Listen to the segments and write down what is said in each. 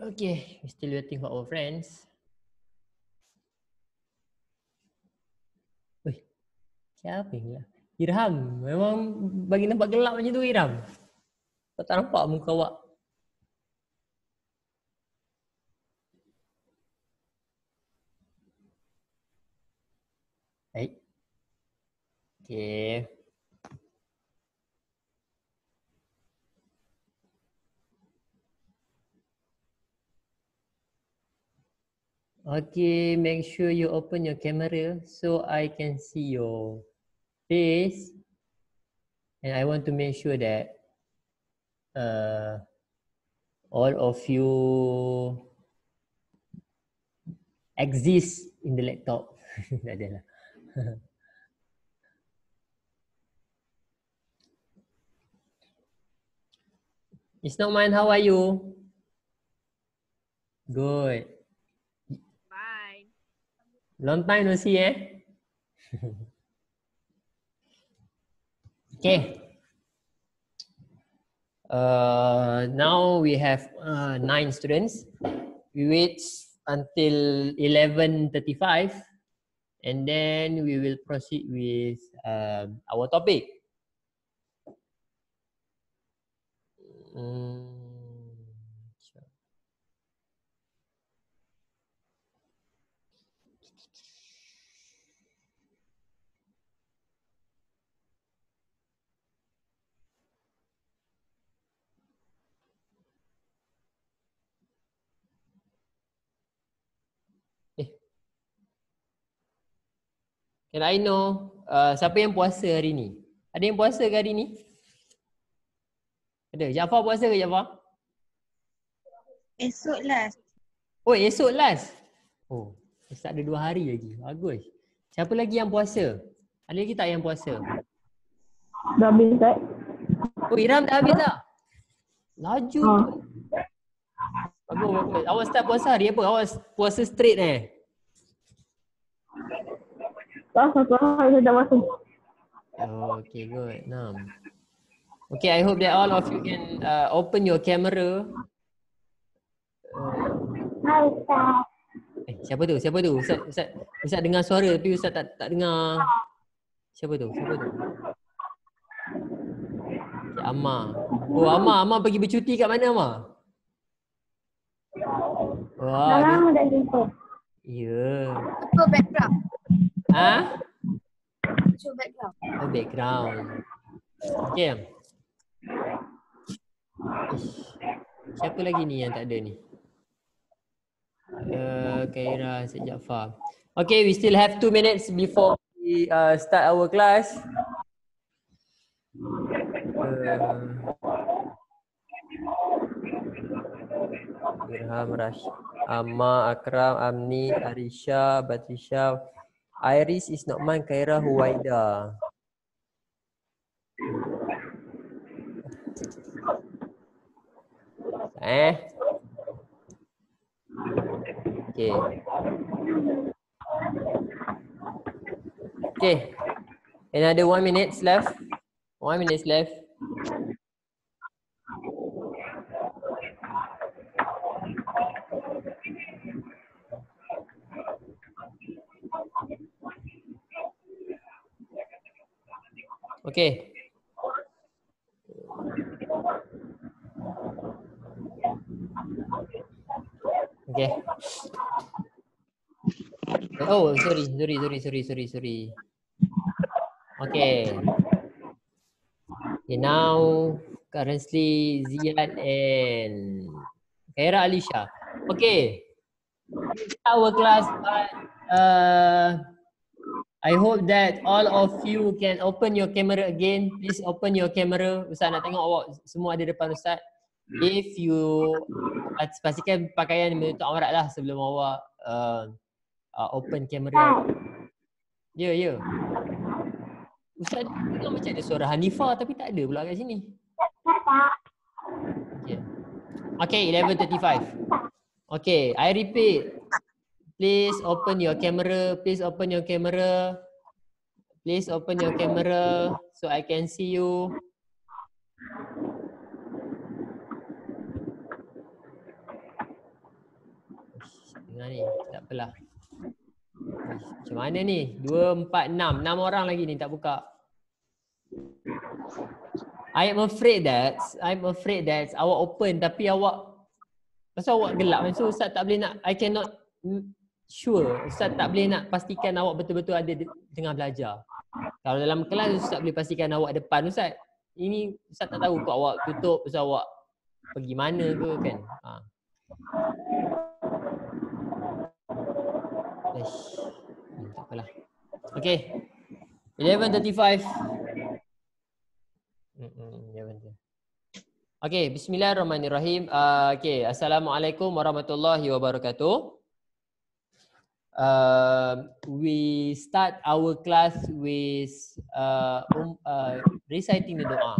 Okay, we're still waiting for our friends. Wih, siapa ni? Irham, memang bagi nampak gelap macam tu Irham. Kau tak nampak muka awak? Baik. Okay. Okay, make sure you open your camera so I can see your face. And I want to make sure that all of you exist in the laptop. Tak adalah. It's not mine, how are you? Good. Bye. Long time no see, eh? Okay. Now we have 9 students. We wait until 11:35 and then we will proceed with our topic. Sure. Can I know siapa yang puasa hari ni? Ada yang puasa ke hari ni? Ada. Jafar puasa ke Jafar? Esok last. Oh, esok last. Oh, start ada 2 hari lagi. Bagus. Siapa lagi yang puasa? Ada lagi tak yang puasa? Dah habis, Ustaz. Oh, Iram dah habis dah? Laju tu. Bagus, bagus. Awak start puasa hari apa? Awak puasa straight eh? Tak, satu hari saya dah masuk. Oh, okay, good. Nam. Okay, I hope that all of you can open your camera. Hai, Ustaz. Siapa tu? Siapa tu? Ustaz dengar suara tapi Ustaz tak dengar. Siapa tu? Siapa tu? Okay, Amma. Oh, Amma pergi bercuti kat mana, Amma? Wah, Dah lama tak jumpa. ya. Show background. Ha? Show background. Oh, background. Okay. Siapa lagi ni yang tak ada ni? Kaira, Syed Jaafar. Okay, we still have 2 minutes before we start our class. Irham, Rash, Amma, Akram, Amni, Arisha, Batrisha. Iris is not mine, Kaira, Huwaida. Okay. Okay. Another 1 minute left. 1 minute left. Okay. Okay. Oh, sorry. Okay. Okay, now currently Ziad and Kaira Alisha. Okay. Our class, but I hope that all of you can open your camera again. Please open your camera. Ustaz nak tengok awak semua ada depan Ustaz. If you pastikan pakaian menutup aurat lah sebelum awak open kamera. Ya. Ustaz dengar macam ada suara Hanifah tapi tak ada pula kat sini. Okay, 11:35. Okay, I repeat. Please open your camera. Please open your camera. Please open your camera so I can see you. Dengar ni, tak apalah. Macam mana ni? 2, 4, 6. 6 orang lagi ni tak buka. I'm afraid that awak open tapi awak pasal awak gelap kan. So Ustaz tak boleh nak, I cannot sure. Ustaz tak boleh nak pastikan awak betul-betul ada tengah belajar. Kalau dalam kelas Ustaz boleh pastikan awak depan. Ustaz, ini Ustaz tak tahu kok awak tutup pasal awak pergi mana ke kan. Tak apalah. Okay. 11:35. Okay, bismillahirrahmanirrahim. Okay, assalamualaikum warahmatullahi wabarakatuh. We start our class with reciting the doa.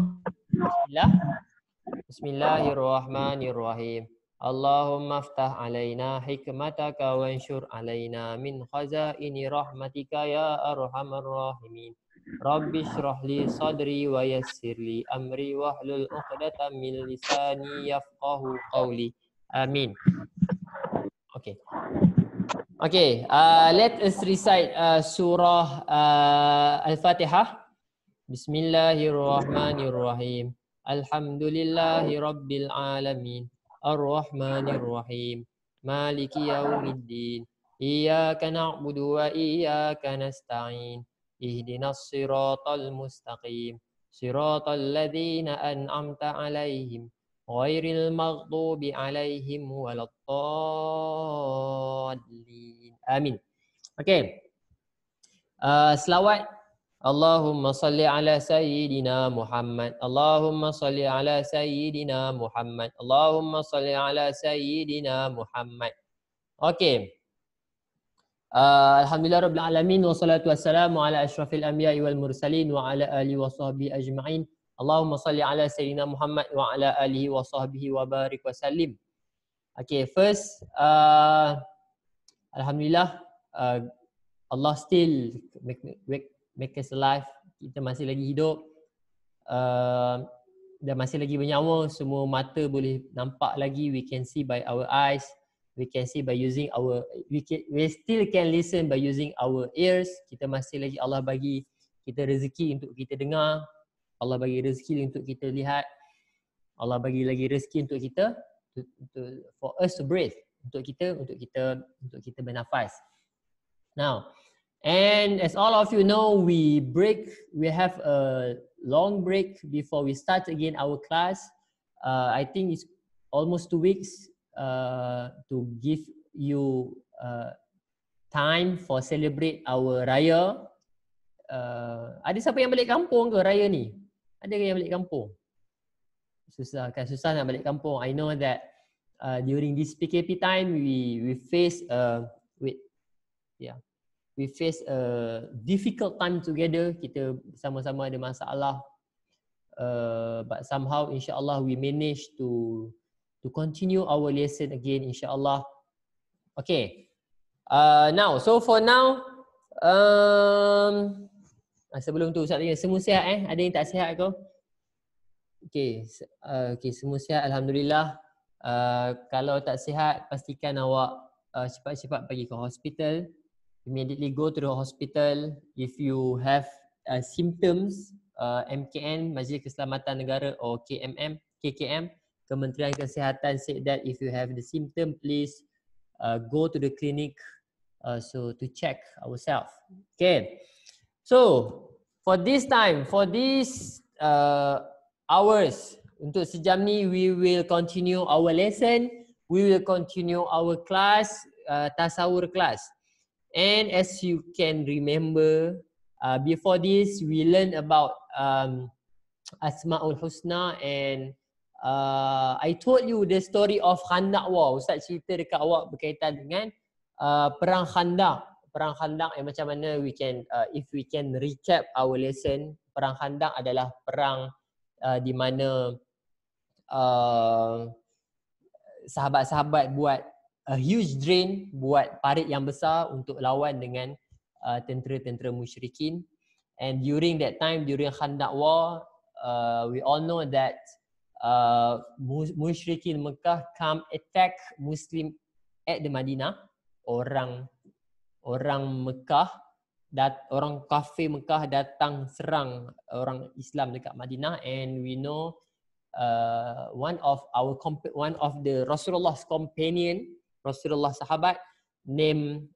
Bismillahirrahmanirrahim. Allahumma aftah alaina hikmataka wanshur alaina min khazaini rahmatika ya arhamar rahimin. Rabbi shrah li sadri wa yassir li amri wahlul 'uqdatam min lisani yafqahu qawli. Amin. Okay. Okay, let us recite surah Al-Fatihah. Bismillahirrahmanirrahim. Alhamdulillahi rabbil alamin. Ar-Rahmanir-Rahim. Maliki yaumiddin. Iyyaka na'budu wa iyyaka nasta'in. Ihdinas siratal mustaqim. Siratal ladzina an'amta 'alaihim ghairil maghdubi 'alaihim waladdallin. Amin. Okey. Selawat. Allahumma salli ala sayyidina Muhammad. Allahumma salli ala sayyidina Muhammad. Allahumma salli ala sayyidina Muhammad. Okey. Alhamdulillah rabbil alamin wassalatu wassalamu ala asyrafil anbiya'i wal mursalin wa ala alihi wa sahbihi ajma'in. Allahumma salli ala sayyidina Muhammad wa ala alihi wa sahbihi wa barik wa sallim. Okay, first alhamdulillah Allah still make us alive. Kita masih lagi hidup. Dan masih lagi bernyawa, semua mata boleh nampak lagi, we can see by our eyes. We can see by using our, we still can listen by using our ears. Kita masih lagi, Allah bagi kita rezeki untuk kita dengar. Allah bagi rezeki untuk kita lihat. Allah bagi lagi rezeki untuk kita, for us to breathe, untuk kita bernafas. Now, and as all of you know, we have a long break before we start again our class. I think it's almost 2 weeks. To give you time for celebrate our raya. Ada siapa yang balik kampung ke raya ni? Ada yang balik kampung? Susah nak balik kampung. I know that during this PKP time we face a difficult time together. Kita sama-sama ada masalah, but somehow insyaAllah we manage to continue our lesson again, insyaAllah. Okay. Now, so for now, sebelum tu Ustaz tanya, semua sihat Ada yang tak sihat ke? Okay. Okay, semua sihat, alhamdulillah. Kalau tak sihat, pastikan awak cepat-cepat pergi ke hospital. Immediately go to the hospital. If you have symptoms, MKN, Majlis Keselamatan Negara, or KKM, Kementerian Kesihatan said that if you have the symptom, please go to the clinic so to check ourselves. Okay. So for this time, for these hours, untuk sejam ni, we will continue our lesson. We will continue our class, tasawur class. And as you can remember, before this, we learned about Asma'ul Husna, and I told you the story of Khandaq War. Ustaz cerita dekat awak berkaitan dengan perang Khandaq. Perang Khandaq yang macam mana we can, if we can recap our lesson. Perang Khandaq adalah perang di mana sahabat-sahabat buat a huge drain, buat parit yang besar untuk lawan dengan tentera-tentera musyrikin. And during that time, during Khandaq War, we all know that musyrikin Mekah come attack Muslim at the Madinah. orang Mekah, orang kafir Mekah datang serang orang Islam dekat Madinah, and we know one of the Rasulullah's companion, Rasulullah sahabat, named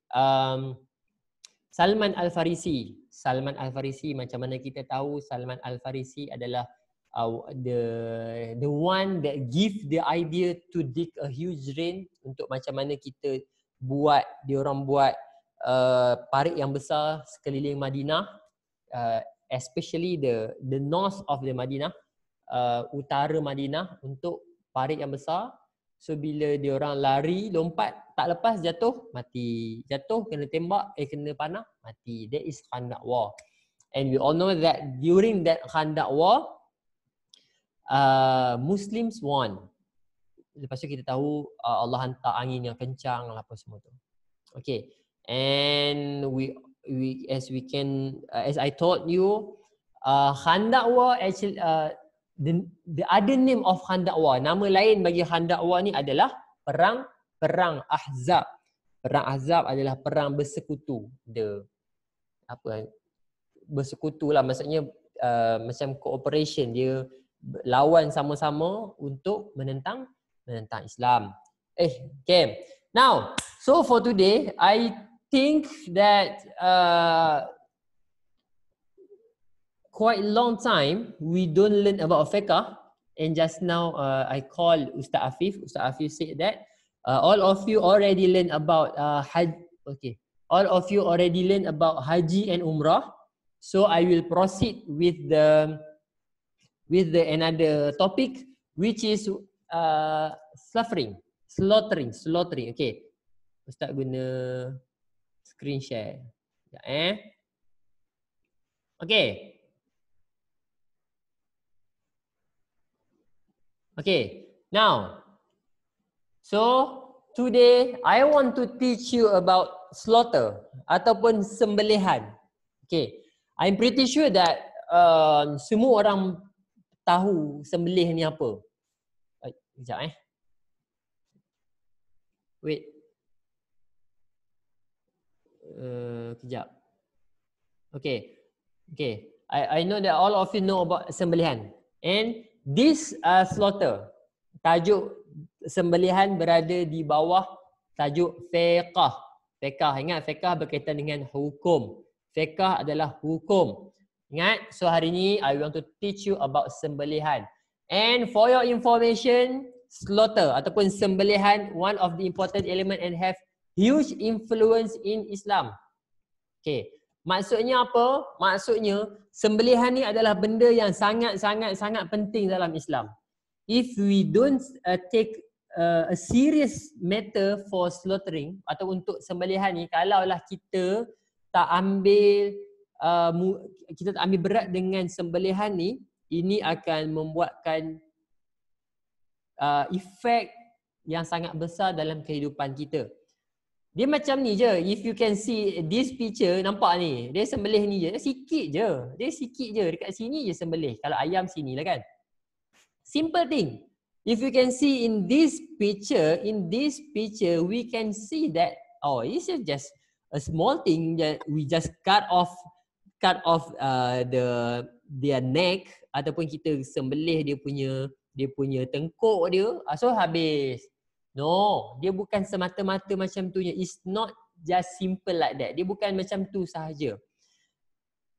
Salman Al-Farisi. Salman Al-Farisi, macam mana kita tahu Salman Al-Farisi adalah the one that give the idea to dig a huge drain untuk macam mana kita diorang buat parit yang besar sekeliling Madinah, especially the north of the Madinah, utara Madinah, untuk parit yang besar. So bila diorang lari, lompat, tak lepas, jatuh, mati. Jatuh, kena tembak, kena panah, mati. That is Khandaq War. And we all know that during that Khandaq War, Muslims won. Lepas tu kita tahu Allah hantar angin yang kencang lah, apa semua tu. Okay. And as I told you, Khandaq War actually the other name of Khandaq War, nama lain bagi Khandaq War ni adalah perang Ahzab. Perang Ahzab adalah perang bersekutu. Bersekutu lah, maksudnya macam cooperation, dia lawan sama-sama untuk menentang Islam. Okay. Now, so for today, I think that quite long time we don't learn about fiqh, and just now I called Ustaz Afif. Ustaz Afif said that all of you already learn about all of you already learn about haji and umrah. So I will proceed with the another topic, which is slaughtering. Okay, Ustaz guna screen share. Okay. Okay, now, so today I want to teach you about slaughter ataupun sembelihan. Okay, I'm pretty sure that semua orang tahu sembelih ni apa. Sekejap Wait. Kejap. Okay. I know that all of you know about sembelihan. And this slaughter, tajuk sembelihan berada di bawah tajuk fiqh. Ingat, fiqh berkaitan dengan hukum. Fiqh adalah hukum. Ingat, so hari ni I want to teach you about sembelihan. And for your information, slaughter ataupun sembelihan one of the important element and have huge influence in Islam. Okay. Maksudnya apa? Maksudnya sembelihan ni adalah benda yang sangat penting dalam Islam. If we don't take a serious matter for slaughtering atau untuk sembelihan ni, kalaulah kita tak ambil berat dengan sembelihan ni, ini akan membuatkan efek yang sangat besar dalam kehidupan kita. Dia macam ni je. If you can see this picture, nampak ni. Dia sembelih ni je. Dia sikit je. Dekat sini je sembelih. Kalau ayam sini lah kan. Simple thing. If you can see in this picture, we can see that it's just a small thing that we just cut off their neck, ataupun kita sembelih dia punya tengkuk dia. So habis. No, dia bukan semata-mata macam tu. It's not just simple like that. Dia bukan macam tu sahaja.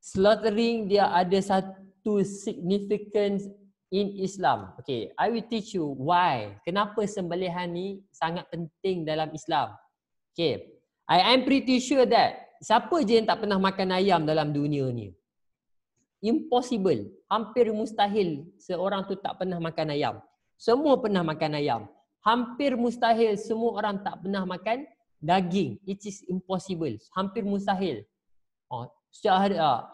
Slaughtering dia ada satu significance in Islam. Okay, I will teach you why. Kenapa sembelihan ni sangat penting dalam Islam. Okay, I am pretty sure that siapa je yang tak pernah makan ayam dalam dunia ni? Impossible. Hampir mustahil seorang tu tak pernah makan ayam. Semua pernah makan ayam. Hampir mustahil semua orang tak pernah makan daging. It is impossible. Hampir mustahil.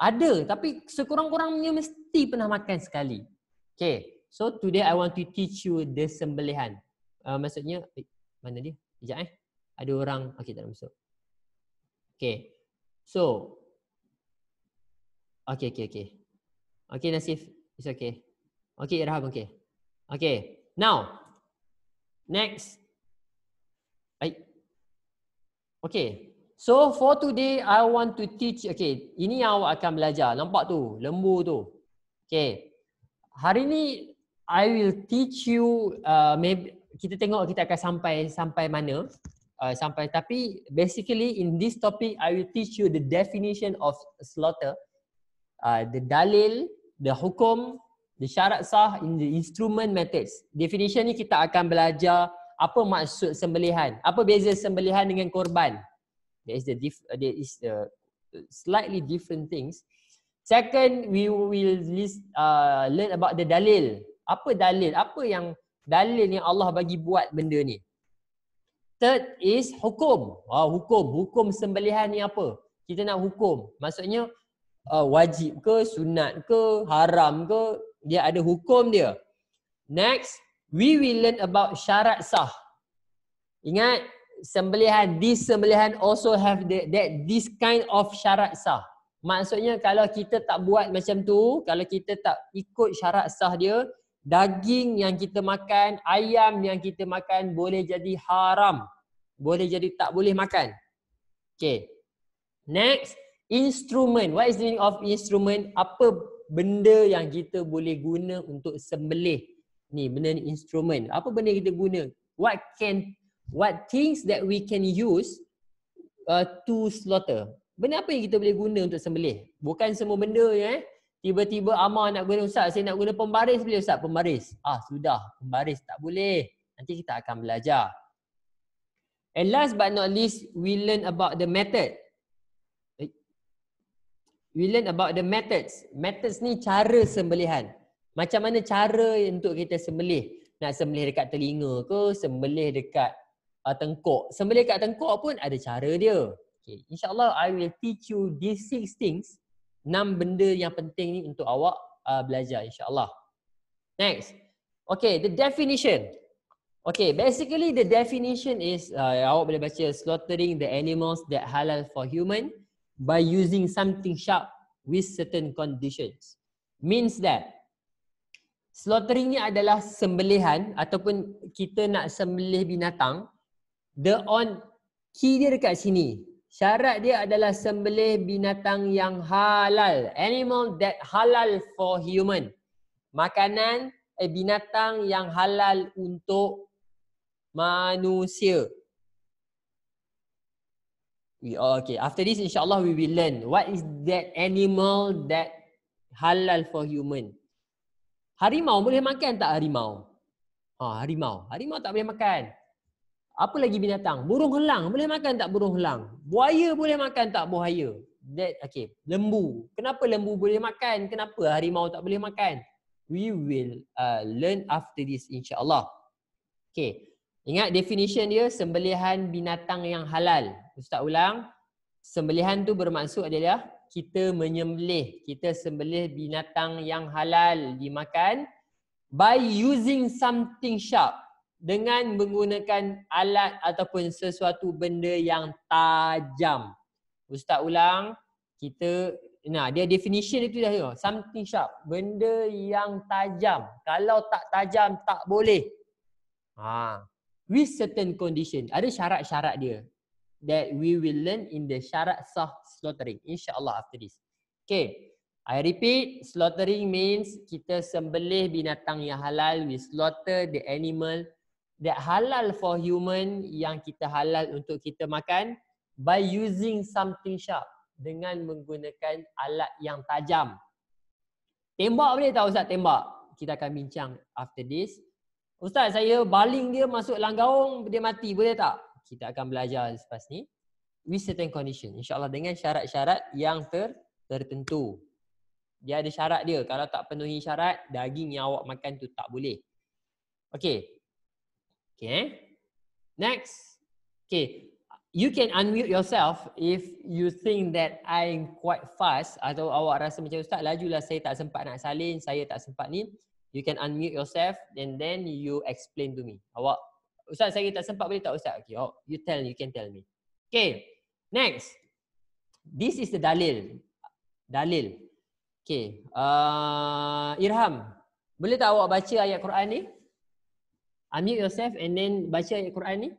Ada, tapi sekurang-kurangnya mesti pernah makan sekali. Okay, so today I want to teach you the sembelihan. Maksudnya, mana dia? Sekejap Ada orang, okay tak ada masuk. Okay, so Okay, Nasif, it's okay. Okay, Irham, okay. Okay, now next. Okay. So for today, I want to teach, okay, ini yang awak akan belajar. Nampak tu, lembu tu. Okay. Hari ni, I will teach you, maybe kita tengok kita akan sampai mana. Tapi basically in this topic, I will teach you the definition of slaughter, the dalil, the hukum, the syarat sah, in the instrument methods. Definition ni kita akan belajar apa maksud sembelihan. Apa beza sembelihan dengan korban. There is the slightly different things. Second, we will learn about the dalil. Apa dalil? Apa yang dalil yang Allah bagi buat benda ni? Third is hukum. Hukum sembelihan ni apa? Kita nak hukum. Maksudnya wajib ke, sunat ke, haram ke, dia ada hukum dia. Next, we will learn about syarat sah. Ingat, this sembelihan also have this kind of syarat sah. Maksudnya kalau kita tak buat macam tu, kalau kita tak ikut syarat sah dia, daging yang kita makan, ayam yang kita makan boleh jadi haram. Boleh jadi tak boleh makan. Okay. Next, instrument. What is the meaning of instrument? Apa benda yang kita boleh guna untuk sembelih? Ni benda ni instrument. Apa benda kita guna? What things that we can use to slaughter? Benda apa yang kita boleh guna untuk sembelih? Bukan semua benda ya. Tiba-tiba Amar nak guna, Ustaz, saya nak guna pembaris, boleh Ustaz? Pembaris. Sudah, pembaris tak boleh. Nanti kita akan belajar. And last but not least, we learn about the method. We learn about the methods. Methods ni cara sembelihan. Macam mana cara untuk kita sembelih? Nak sembelih dekat telinga ke, sembelih dekat tengkuk. Sembelih dekat tengkuk pun ada cara dia. Okay. InsyaAllah I will teach you these 6 things. 6 benda yang penting ni untuk awak belajar insyaAllah. Next. Okay, the definition. Okay, basically the definition is awak boleh baca slaughtering the animals that halal for human by using something sharp with certain conditions. Means that slaughtering ni adalah sembelihan ataupun kita nak sembelih binatang. Key dia dekat sini. Syarat dia adalah sembelih binatang yang halal. Animal that halal for human. Makanan binatang yang halal untuk manusia. Okay, after this insyaAllah we will learn what is that animal that halal for human. Harimau boleh makan tak harimau? Harimau. Harimau tak boleh makan. Apa lagi binatang? Burung helang. Boleh makan tak burung helang? Buaya boleh makan tak buaya? Okay. Lembu. Kenapa lembu boleh makan? Kenapa harimau tak boleh makan? We will learn after this insyaAllah. Okay. Ingat definition dia, sembelihan binatang yang halal. Ustaz ulang. Sembelihan tu bermaksud adalah kita menyembelih. Kita sembelih binatang yang halal dimakan by using something sharp. Dengan menggunakan alat ataupun sesuatu benda yang tajam. Ustaz ulang, dia definition itu dah tengok. Something sharp, benda yang tajam. Kalau tak tajam tak boleh. With certain condition. Ada syarat-syarat dia. That we will learn in the syarat sah slaughtering. InsyaAllah after this. Okay. I repeat, slaughtering means kita sembelih binatang yang halal. We slaughter the animal that halal for human, yang kita halal untuk kita makan by using something sharp, dengan menggunakan alat yang tajam. Tembak boleh tak Ustaz? Tembak. Kita akan bincang after this. Ustaz, saya baling dia masuk dalam gaung, dia mati, boleh tak? Kita akan belajar selepas ni with certain condition. InsyaAllah dengan syarat-syarat yang tertentu. Dia ada syarat dia. Kalau tak penuhi syarat, daging yang awak makan tu tak boleh. Okay. Okay. Next. Okay. You can unmute yourself if you think that I'm quite fast atau awak rasa macam Ustaz lajulah, saya tak sempat nak salin, saya tak sempat ni. You can unmute yourself and then you explain to me. Awak, Ustaz saya tak sempat, boleh tak Ustaz? Okay, you can tell me. Okay. Next. This is the dalil. Dalil. Okay. Irham, boleh tak awak baca ayat Quran ni? Unmute yourself and then baca ayat Quran ni.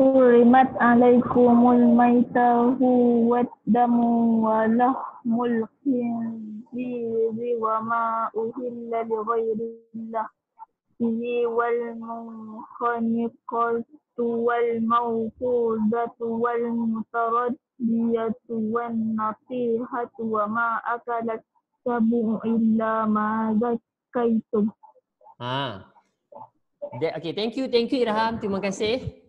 حرمت عليكم الميتة والدم ولحم الخنزير وما أهل لغير الله به والمنخنقة والموقوذة والمتردية والنطيحة وما أكل السبع إلا ما ذكيتم. Okay, thank you Irham. Terima kasih.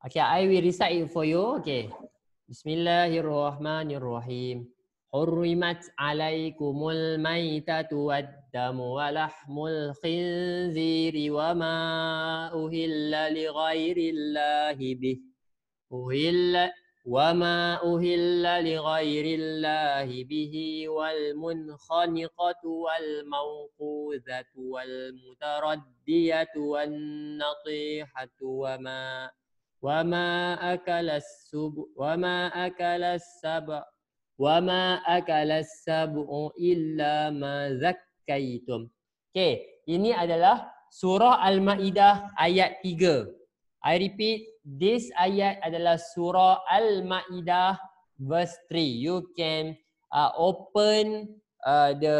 Okay, I will recite it for you. Okay. Bismillahirrahmanirrahim. Hurrimat alaikumul maitatu waddamu wa lahmul khinziri wa ma uhilla li ghairillahi bih. وما أهل لغير الله به والمنخنقة والموقوذة والمتردية والنطيحة وما أكل السبع إلا ما ذكيتم. Okay, ini adalah surah Al-Maidah ayat 3. I repeat, this ayat adalah surah Al-Maidah verse 3. You can open the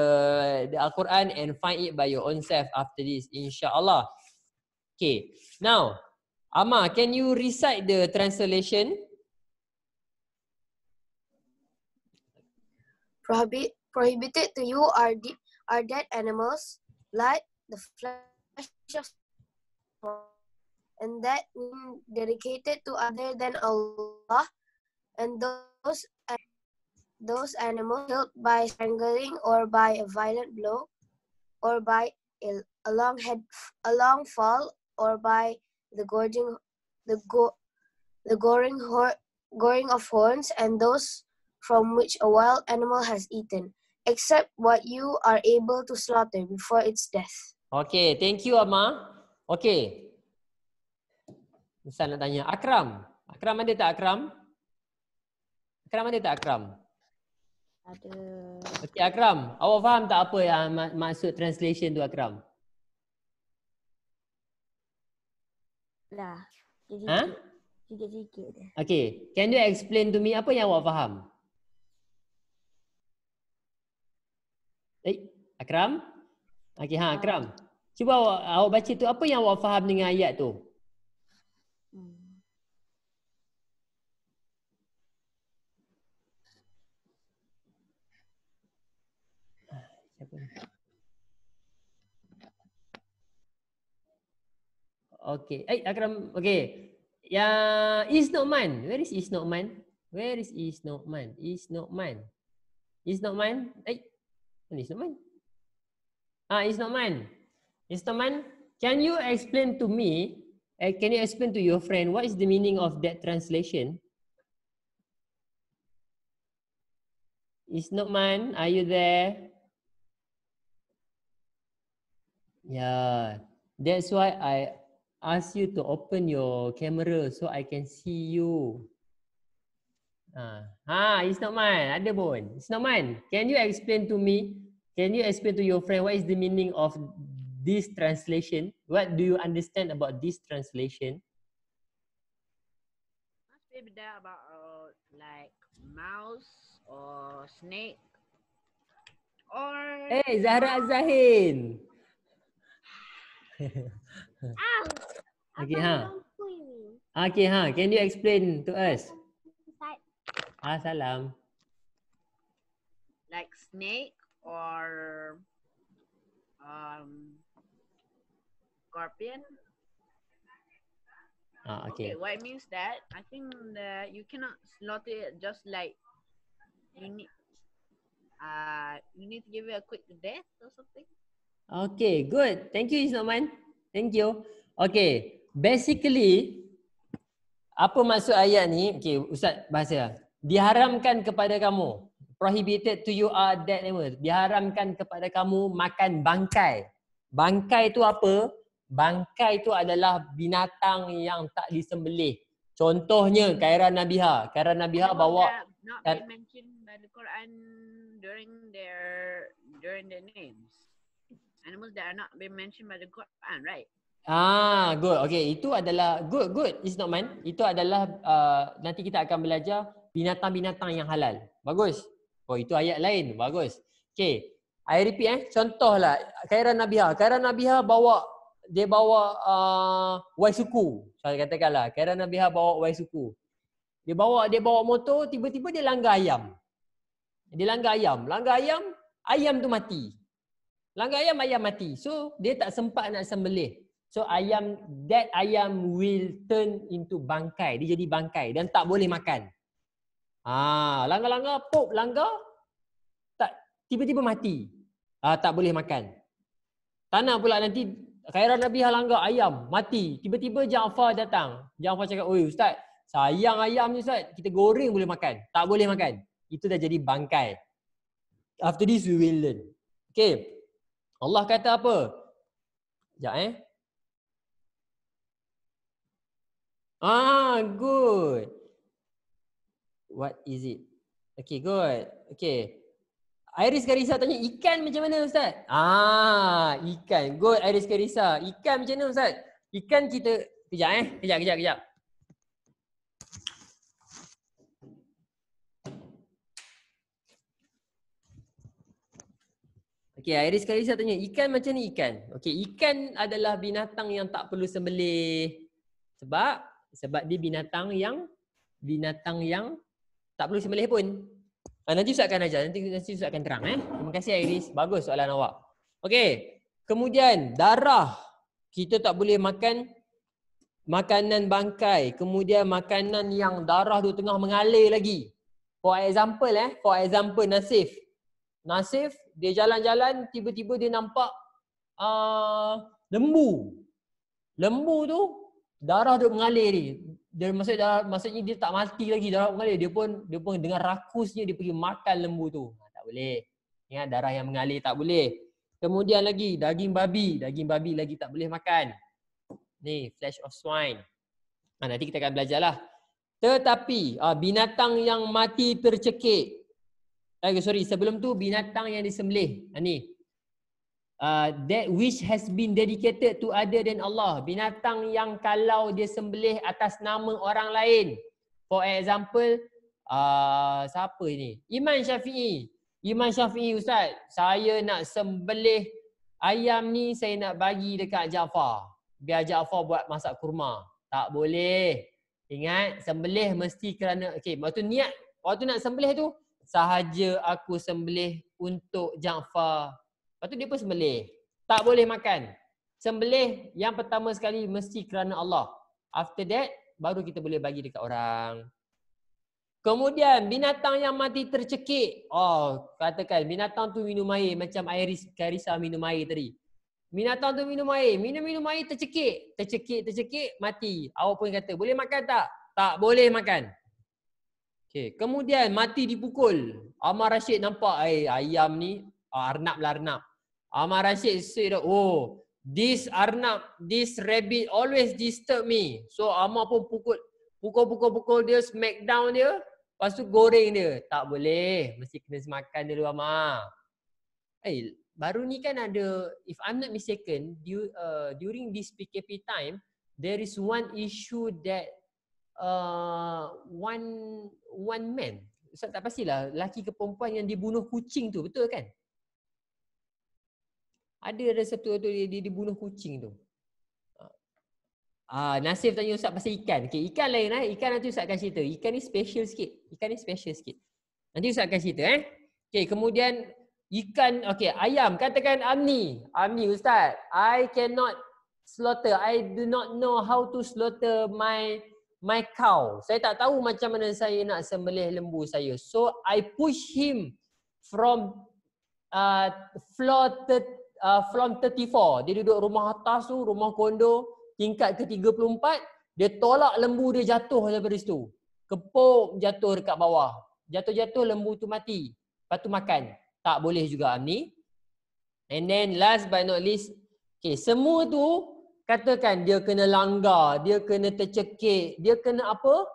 Al-Quran and find it by your own self after this, insyaAllah. Okay, now, Amma, can you recite the translation? Prohibited to you are dead animals, blood, the flesh of and that dedicated to other than Allah, and those animals killed by strangling or by a violent blow, or by a long fall, or by the goring of horns, and those from which a wild animal has eaten, except what you are able to slaughter before its death. Okay, thank you Amma. Okay. Ustaz nak tanya, Akram. Akram ada tak Akram? Akram ada tak Akram? Ada. Okey Akram, awak faham tak apa yang maksud translation tu Akram? Lah, sikit-sikit dah. Okay, can you explain to me apa yang awak faham? Akram? Okay, Akram. Cuba awak baca tu, apa yang awak faham dengan ayat tu? Okay. Akram, okay. Yang Isnokman. Where is Isnokman? Where is Isnokman? Isnokman. Isnokman. Isnokman. Isnokman. Isnokman, can you explain to me, can you explain to your friend what is the meaning of that translation? Isnokman, are you there? Yeah. That's why I ask you to open your camera so I can see you. Isnokman, ada pun. Isnokman, can you explain to me? Can you explain to your friend what is the meaning of this translation? What do you understand about this translation? Must be that about like mouse or snake or. Hey, Zahra Zahin. Okay, Okay, can you explain to us? Salam. Like snake or scorpion. Okay. What it means that I think that you cannot slaughter it just like you need to give it a quick death or something. Okay, good. Thank you, Isnoman. Thank you. Okay, basically apa maksud ayat ni? Okay, Ustaz bahasa. Diharamkan kepada kamu. Prohibited to you are dead animals. Diharamkan kepada kamu makan bangkai. Bangkai tu apa? Bangkai tu adalah binatang yang tak disembelih. Contohnya Kairan Nabiha. Kairan Nabiha bawa not been mentioned by the Quran during their names. Animals that are not been mentioned by the Quran, right? Good. Okay, itu adalah good. It's not mine. Itu adalah nanti kita akan belajar binatang-binatang yang halal. Bagus. Oh, itu ayat lain. Bagus. Okay, I repeat contohlah Khairan Nabiha. Khairan Nabiha bawa Y suku. Saya katakanlah Khairan Nabiha bawa Y suku. Dia bawa motor, tiba-tiba dia langgar ayam. Ayam tu mati. Langgar ayam mati. So dia tak sempat nak sembelih. So that ayam will turn into bangkai. Dia jadi bangkai dan tak boleh makan. Langgar, tak tiba-tiba mati. Tak boleh makan. Tak nak pula nanti Khairan Nabiha langgar ayam mati. Tiba-tiba Ja'far datang. Ja'far cakap, "Oi ustaz, sayang ayam ni ustaz. Kita goreng boleh makan." Tak boleh makan. Itu dah jadi bangkai. After this we will learn. Okay. Allah kata apa? Sekejap good. What is it? Okay, good. Okay. Iris Karisa tanya, ikan macam mana Ustaz? Ikan. Good, Iris Karisa. Ikan macam mana Ustaz? Ikan kita... Kejap. Okay, Iris Karisa tanya, ikan macam ni ikan? Okay, ikan adalah binatang yang tak perlu sembelih. Sebab dia binatang yang tak perlu sembelih pun. Nanti Ustaz akan ajar, nanti Ustaz akan terang. Terima kasih Iris, bagus soalan awak. Okey, kemudian darah. Kita tak boleh makan makanan bangkai. Kemudian makanan yang darah tu tengah mengalir lagi. For example Nasif, dia jalan-jalan, tiba-tiba dia nampak lembu. Lembu tu darah duk mengalir ni. Maksudnya dia tak mati lagi, darah mengalir. Dia pun dengan rakusnya dia pergi makan lembu tu. Tak boleh. Ingat, darah yang mengalir tak boleh. Kemudian lagi daging babi lagi tak boleh makan. Ni flesh of swine. Nanti kita akan belajarlah. Tetapi binatang yang mati tercekik. Sebelum tu binatang yang disembelih. Ni. That which has been dedicated to other than Allah. Binatang yang kalau dia sembelih atas nama orang lain. For example, siapa ni? Imam Syafi'i Ustaz, saya nak sembelih ayam ni, saya nak bagi dekat Ja'far. Biar Ja'far buat masak kurma. Tak boleh. Ingat, sembelih mesti kerana, waktu nak sembelih tu, sahaja aku sembelih untuk Ja'far. Lepas tu dia pun sembelih. Tak boleh makan. Sembelih yang pertama sekali mesti kerana Allah. After that, baru kita boleh bagi dekat orang. Kemudian binatang yang mati tercekik. Katakan binatang tu minum air macam Iris Karisa minum air tadi. Binatang tu minum air tercekik, mati. Awak pun kata, boleh makan tak? Tak boleh makan. Okay. Kemudian mati dipukul. Ahmad Rashid nampak ayam ni arnab. Ahmad Rashid said, this rabbit always disturb me. So Ahmad pun pukul dia, smack down dia, lepas tu goreng dia. Tak boleh, mesti kena semakan dulu Ahmad. Baru ni kan ada, if I'm not mistaken, during this PKP time, there is one issue that one man, Ustaz tak pastilah, lelaki ke perempuan yang dibunuh kucing tu, betul kan? Ada satu tu dia dibunuh kucing tu. Nasif tanya Ustaz pasal ikan. Okay, ikan lain ikan nanti Ustaz akan cerita. Ikan ni special sikit. Nanti Ustaz akan cerita Okay, kemudian ikan, ayam. Katakan Amni Ustaz, I cannot slaughter. I do not know how to slaughter my cow. Saya tak tahu macam mana saya nak sembelih lembu saya. So I push him from floor 34. Dia duduk rumah atas tu, rumah kondo tingkat ke-34. Dia tolak lembu dia jatuh daripada situ. Kepuk jatuh dekat bawah. Jatuh lembu tu mati. Lepas tu makan. Tak boleh juga ni. And then last but not least, semua tu katakan dia kena langgar, dia kena tercekik, dia kena apa?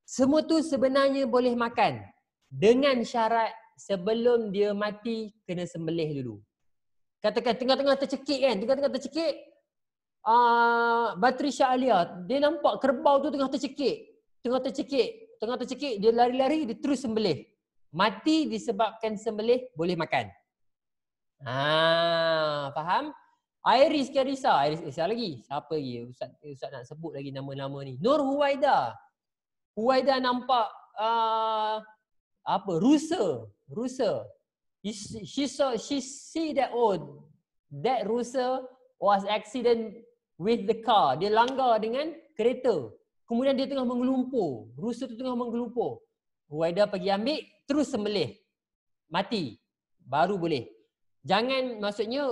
Semua tu sebenarnya boleh makan. Dengan syarat sebelum dia mati kena sembelih dulu. Katakan tengah-tengah tercekik kan, Batrisya Alia, dia nampak kerbau tu tengah tercekik, dia lari-lari, dia terus sembelih. Mati disebabkan sembelih, boleh makan. Faham? Iris Karisa lagi. Siapa lagi? Ustaz nak sebut lagi nama-nama ni. Nur Huwaida nampak rusa. She see that that rusa was accident with the car. Dia langgar dengan kereta. Kemudian dia tengah menggelumpur. Rusa tu tengah menggelumpur. Huwaida pergi ambil, terus sembelih. Mati. Baru boleh. Jangan, maksudnya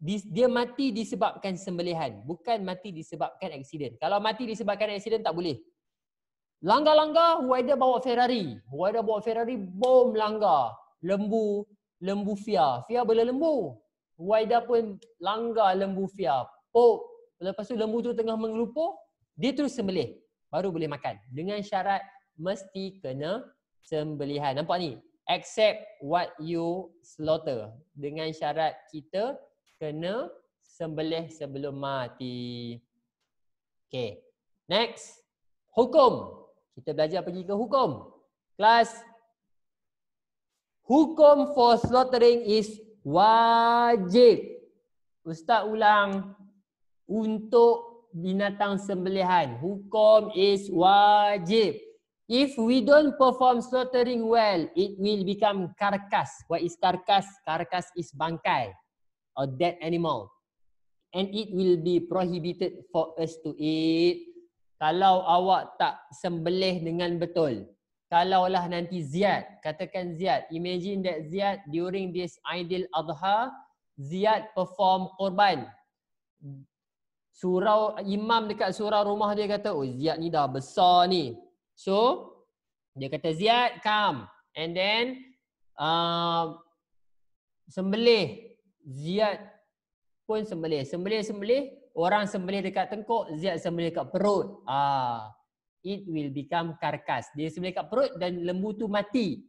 dia mati disebabkan sembelihan, bukan mati disebabkan aksiden. Kalau mati disebabkan aksiden tak boleh. Langgar-langgar, Huwaida bawa Ferrari, bom langgar. Lembu Fia berlembu. Huwaida pun langgar lembu Fia. Lepas tu lembu tu tengah mengelumpur, dia terus sembelih, baru boleh makan. Dengan syarat mesti kena sembelihan. Nampak ni? Accept what you slaughter. Dengan syarat kita kena sembelih sebelum mati. Okay. Next. Hukum. Kita belajar pergi ke hukum. Kelas. Hukum for slaughtering is wajib. Ustaz ulang. Untuk binatang sembelihan. Hukum is wajib. If we don't perform slaughtering well, it will become karkas. What is karkas? Karkas is bangkai or dead animal. And it will be prohibited for us to eat. Kalau awak tak sembelih dengan betul. Kalaulah nanti Ziyad, katakan Ziyad. Imagine that Ziyad during this Aidil Adha, Ziyad perform korban. Imam dekat surau rumah dia kata, oh Ziyad ni dah besar ni. So, dia kata Ziyad, come. And then, sembelih. Ziyad pun sembelih. Orang sembelih dekat tengkuk, Ziyad sembelih dekat perut. It will become karkas. Dia sembelih dekat perut dan lembu tu mati.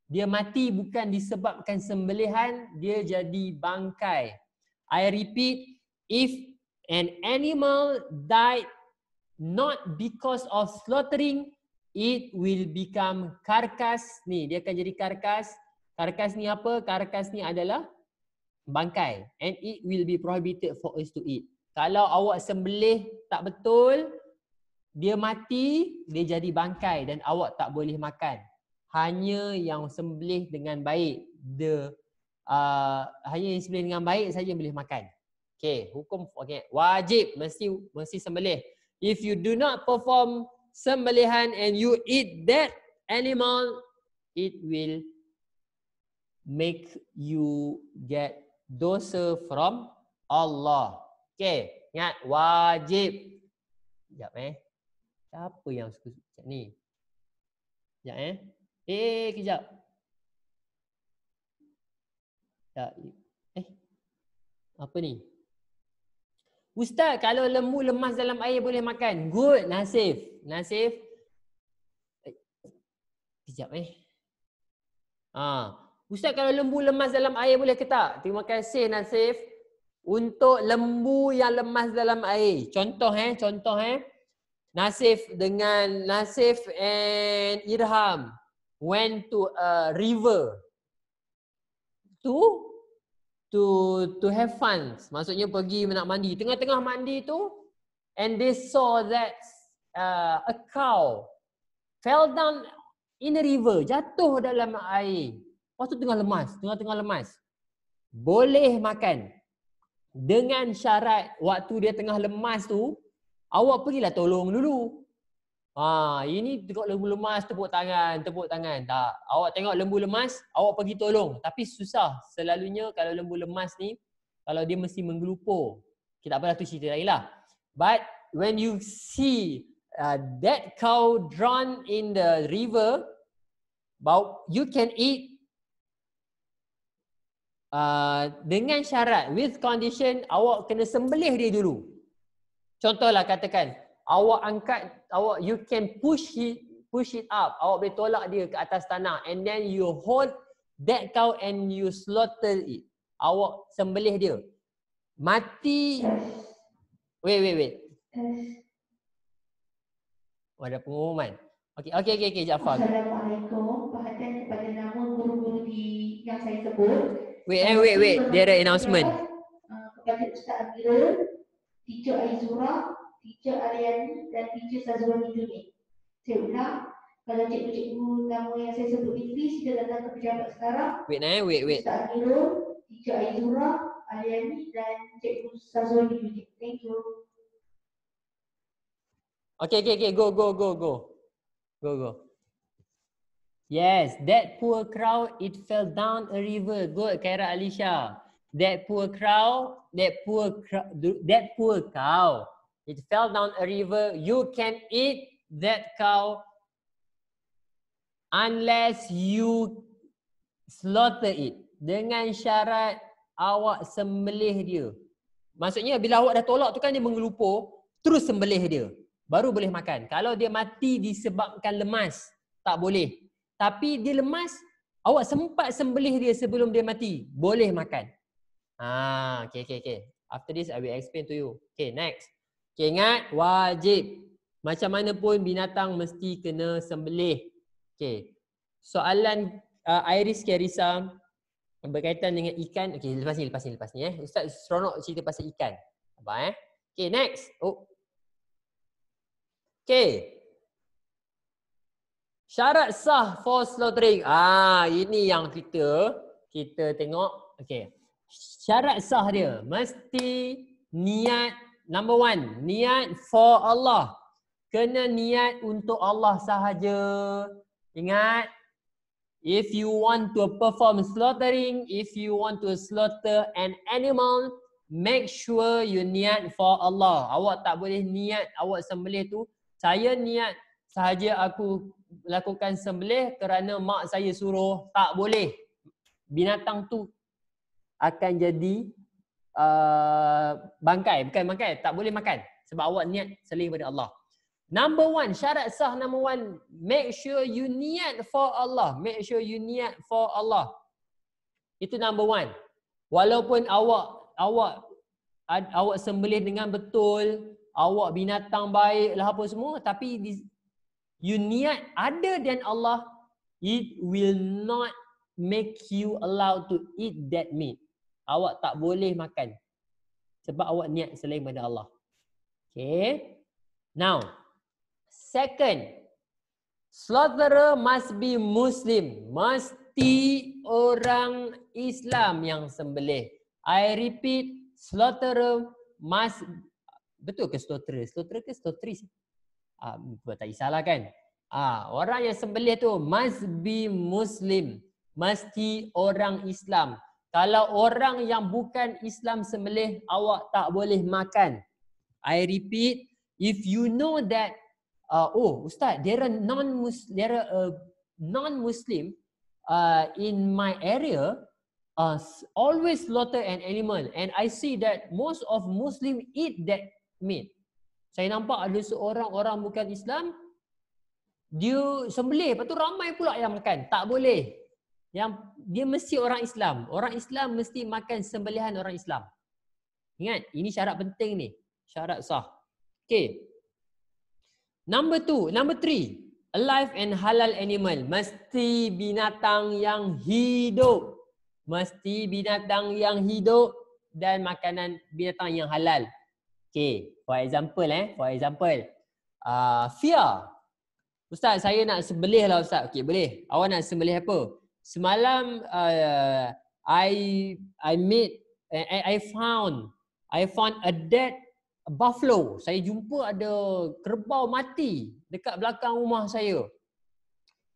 Dia mati bukan disebabkan sembelihan, dia jadi bangkai. I repeat, if an animal died not because of slaughtering, it will become karkas. Ni, dia akan jadi karkas. Karkas ni apa? Karkas ni adalah bangkai. And it will be prohibited for us to eat. Kalau awak sembelih tak betul, dia mati, dia jadi bangkai dan awak tak boleh makan. Hanya yang sembelih dengan baik, hanya yang sembelih dengan baik saja boleh makan. Okay, hukum wajib mesti sembelih. If you do not perform sembelihan and you eat that animal, it will make you get dosa from Allah. Okay, ingat wajib. Sekejap Siapa yang suka cakap ni? Sekejap kejap. Apa ni? Ustaz, kalau lembu lemas dalam air boleh makan. Good, Nasif. Kejap Ustaz, kalau lembu lemas dalam air boleh ke tak? Terima kasih Nasif. Untuk lembu yang lemas dalam air. Contoh Nasif and Irham went to a river to have fun. Maksudnya pergi nak mandi. Tengah-tengah mandi tu, and they saw that a cow fell down in the river, jatuh dalam air. Lepas tu tengah lemas. Boleh makan. Dengan syarat waktu dia tengah lemas tu, awak pergilah tolong dulu. Ini tengok lembu lemas, tepuk tangan. Tak. Awak tengok lembu lemas, awak pergi tolong. Tapi susah. Selalunya kalau lembu lemas ni, kalau dia mesti menggelupur. Kita tak apalah, tu cerita lain lah. But when you see that cow drown in the river, you can eat dengan syarat, with condition, awak kena sembelih dia dulu. Contohlah katakan, you can push it up. Awak boleh tolak dia ke atas tanah, and then you hold that cow and you slaughter it. Awak sembelih dia. Mati Wait. Oh, ada pengumuman. Okey, Jaafar. Assalamualaikum. Perhatian kepada nama guru-guru yang saya sebut. Wait. There are announcement. Kepada Ustaz Amirul, Teacher Aizura, Teacher Aryani dan Teacher Sazwani Junid. Saya ulang, kalau cikgu-cikgu nama yang saya sebut ini, please sila datang ke pejabat sekarang. Wait. Ustaz Amirul, Teacher Aizura, Aryani dan Cikgu Sazwani Junid. Thank you. Okay, go. Yes, that poor cow, it fell down a river. Good, Khaira Alisha. That poor cow, it fell down a river. You can eat that cow unless you slaughter it. Dengan syarat awak sembelih dia. Maksudnya bila awak dah tolak tu kan dia mengelupur, terus sembelih dia. Baru boleh makan. Kalau dia mati disebabkan lemas, tak boleh. Tapi dia lemas, awak sempat sembelih dia sebelum dia mati, boleh makan. Okay. After this, I will explain to you. Okay, next. Okay, ingat, wajib. Macam mana pun binatang mesti kena sembelih. Okay. Soalan Iris Kerisa berkaitan dengan ikan. Okay, lepas ni. Ustaz seronok cerita pasal ikan. Apa Okay, next. Okay. Syarat sah for slaughtering. Ini yang kita tengok. Okay. Syarat sah dia mesti niat, number one, niat for Allah. Kena niat untuk Allah sahaja. Ingat, if you want to perform slaughtering, if you want to slaughter an animal, make sure you niat for Allah. Awak tak boleh niat awak sembelih tu, saya niat sahaja aku lakukan sembelih kerana mak saya suruh. Tak boleh. Binatang tu akan jadi bangkai. Bukan bangkai, tak boleh makan. Sebab awak niat selain daripada Allah. Number one, syarat sah number one, make sure you niat for Allah. Make sure you niat for Allah. Itu number one. Walaupun awak sembelih dengan betul, awak binatang baik lah apa semua, tapi you niat other than Allah, it will not make you allowed to eat that meat. Awak tak boleh makan sebab awak niat selain daripada Allah. Okay. Now, second, slaughterer must be Muslim. Mesti orang Islam yang sembelih. I repeat, slaughterer must, betul ke slaughterer? Slaughterer ke slaughteris? Tak kisahlah kan. Orang yang sembelih tu must be Muslim. Mesti orang Islam. Kalau orang yang bukan Islam sembelih, awak tak boleh makan. I repeat, if you know that, Ustaz, there are non-Muslim in my area, always slaughter an animal, and I see that most of Muslim eat that meat. Saya nampak ada seorang orang bukan Islam, dia sembelih, lepas tu ramai pula yang makan. Tak boleh. Yang dia mesti orang Islam. Orang Islam mesti makan sembelihan orang Islam. Ingat, ini syarat penting ni. Syarat sah. Okay. Number three, alive and halal animal. Mesti binatang yang hidup. Mesti binatang yang hidup dan makanan binatang yang halal. Okay, for example, Fia. Ustaz, saya nak sembelih lah Ustaz. Okay, boleh. Awak nak sembelih apa? Semalam I found a dead buffalo. Saya jumpa ada kerbau mati dekat belakang rumah saya.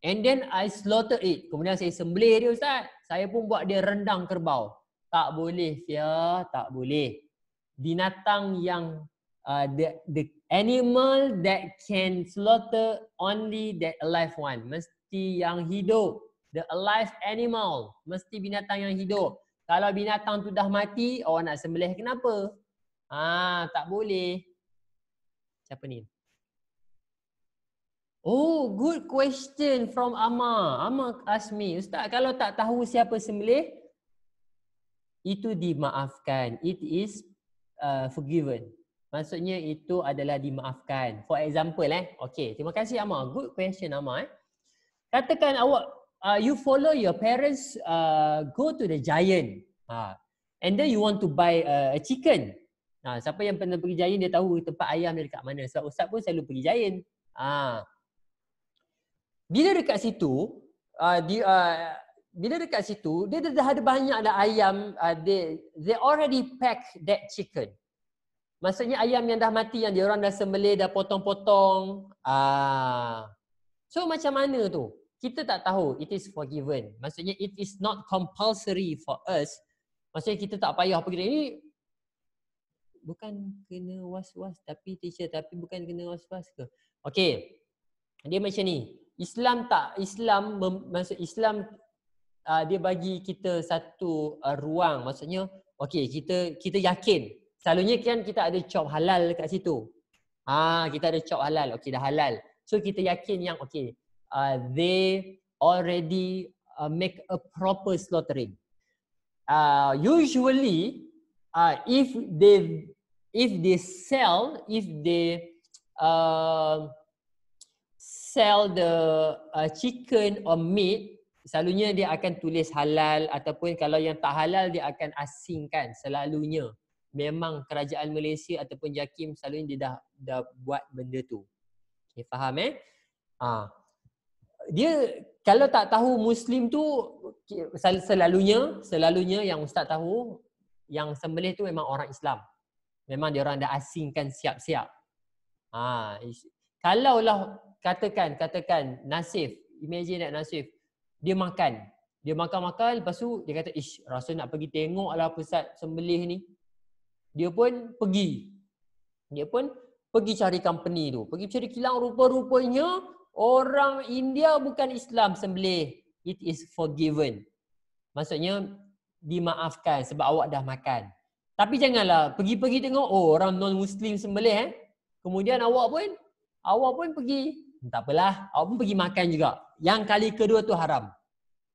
And then I slaughtered it. Kemudian saya sembelih dia Ustaz. Saya pun buat dia rendang kerbau. Tak boleh Fia, tak boleh. Binatang yang the animal that can slaughter only that alive one. Mesti yang hidup. The alive animal. Mesti binatang yang hidup. Kalau binatang tu dah mati, awak nak sembelih kenapa? Tak boleh. Siapa ni? Oh, good question from Amma. Amma ask me, Ustaz, kalau tak tahu siapa sembelih, itu dimaafkan. It is forgiven. maksudnya itu adalah dimaafkan. For example okay, terima kasih Amar. Good question Amar. Katakan awak you follow your parents go to the Giant. And then you want to buy a chicken. Siapa yang pernah pergi Giant dia tahu tempat ayam dia dekat mana. Sebab Ustaz pun selalu pergi Giant. Bila dekat situ dia dah ada banyak dah ayam, they already pack that chicken. Maksudnya ayam yang dah mati, yang diorang dah sembelih, dah potong-potong. So macam mana tu? Kita tak tahu. It is forgiven. Maksudnya it is not compulsory for us. Maksudnya kita tak payah pergi ini. Bukan kena was-was tapi teacher, tapi bukan kena was-was ke? Okay. Dia macam ni. Maksud Islam dia bagi kita satu ruang. Maksudnya okay, kita yakin. Selalunya kan kita ada chop halal dekat situ. Kita ada chop halal. Okay, dah halal. So kita yakin yang okay, they already make a proper slaughtering. Usually if they sell the chicken or meat, selalunya dia akan tulis halal, ataupun kalau yang tak halal dia akan asingkan selalunya. Memang kerajaan Malaysia ataupun JAKIM selalunya dia dah buat benda tu. Okay, faham Dia kalau tak tahu Muslim tu, selalunya yang Ustaz tahu, yang sembelih tu memang orang Islam. Memang dia orang dah asingkan siap-siap. Kalaulah katakan Nasif, imagine that Nasif, dia makan, lepas tu dia kata, rasa nak pergi tengoklah pusat sembelih ni. Dia pun pergi cari company tu, pergi cari kilang, rupa-rupanya orang India bukan Islam sembelih. It is forgiven. Maksudnya dimaafkan sebab awak dah makan. Tapi janganlah pergi tengok orang non-Muslim sembelih kemudian awak pun pergi. Tak apalah, awak pun pergi makan juga. Yang kali kedua tu haram.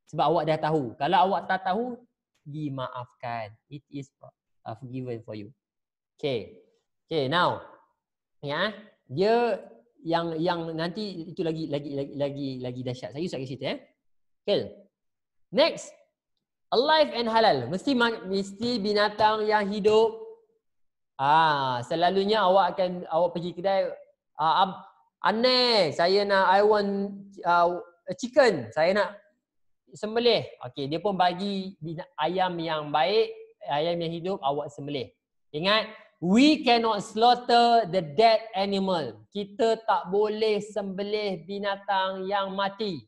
Sebab awak dah tahu. Kalau awak tak tahu, dimaafkan. It is forgiven for you. Okay, now dia yang nanti itu lagi dahsyat. Saya usah cerita Okay. Next, alive and halal. Mesti binatang yang hidup. Selalunya awak pergi kedai, aneh, I want a chicken. Saya nak sembelih. Okay, dia pun bagi ayam yang baik, ayam yang hidup, awak sembelih. Ingat, we cannot slaughter the dead animal. Kita tak boleh sembelih binatang yang mati.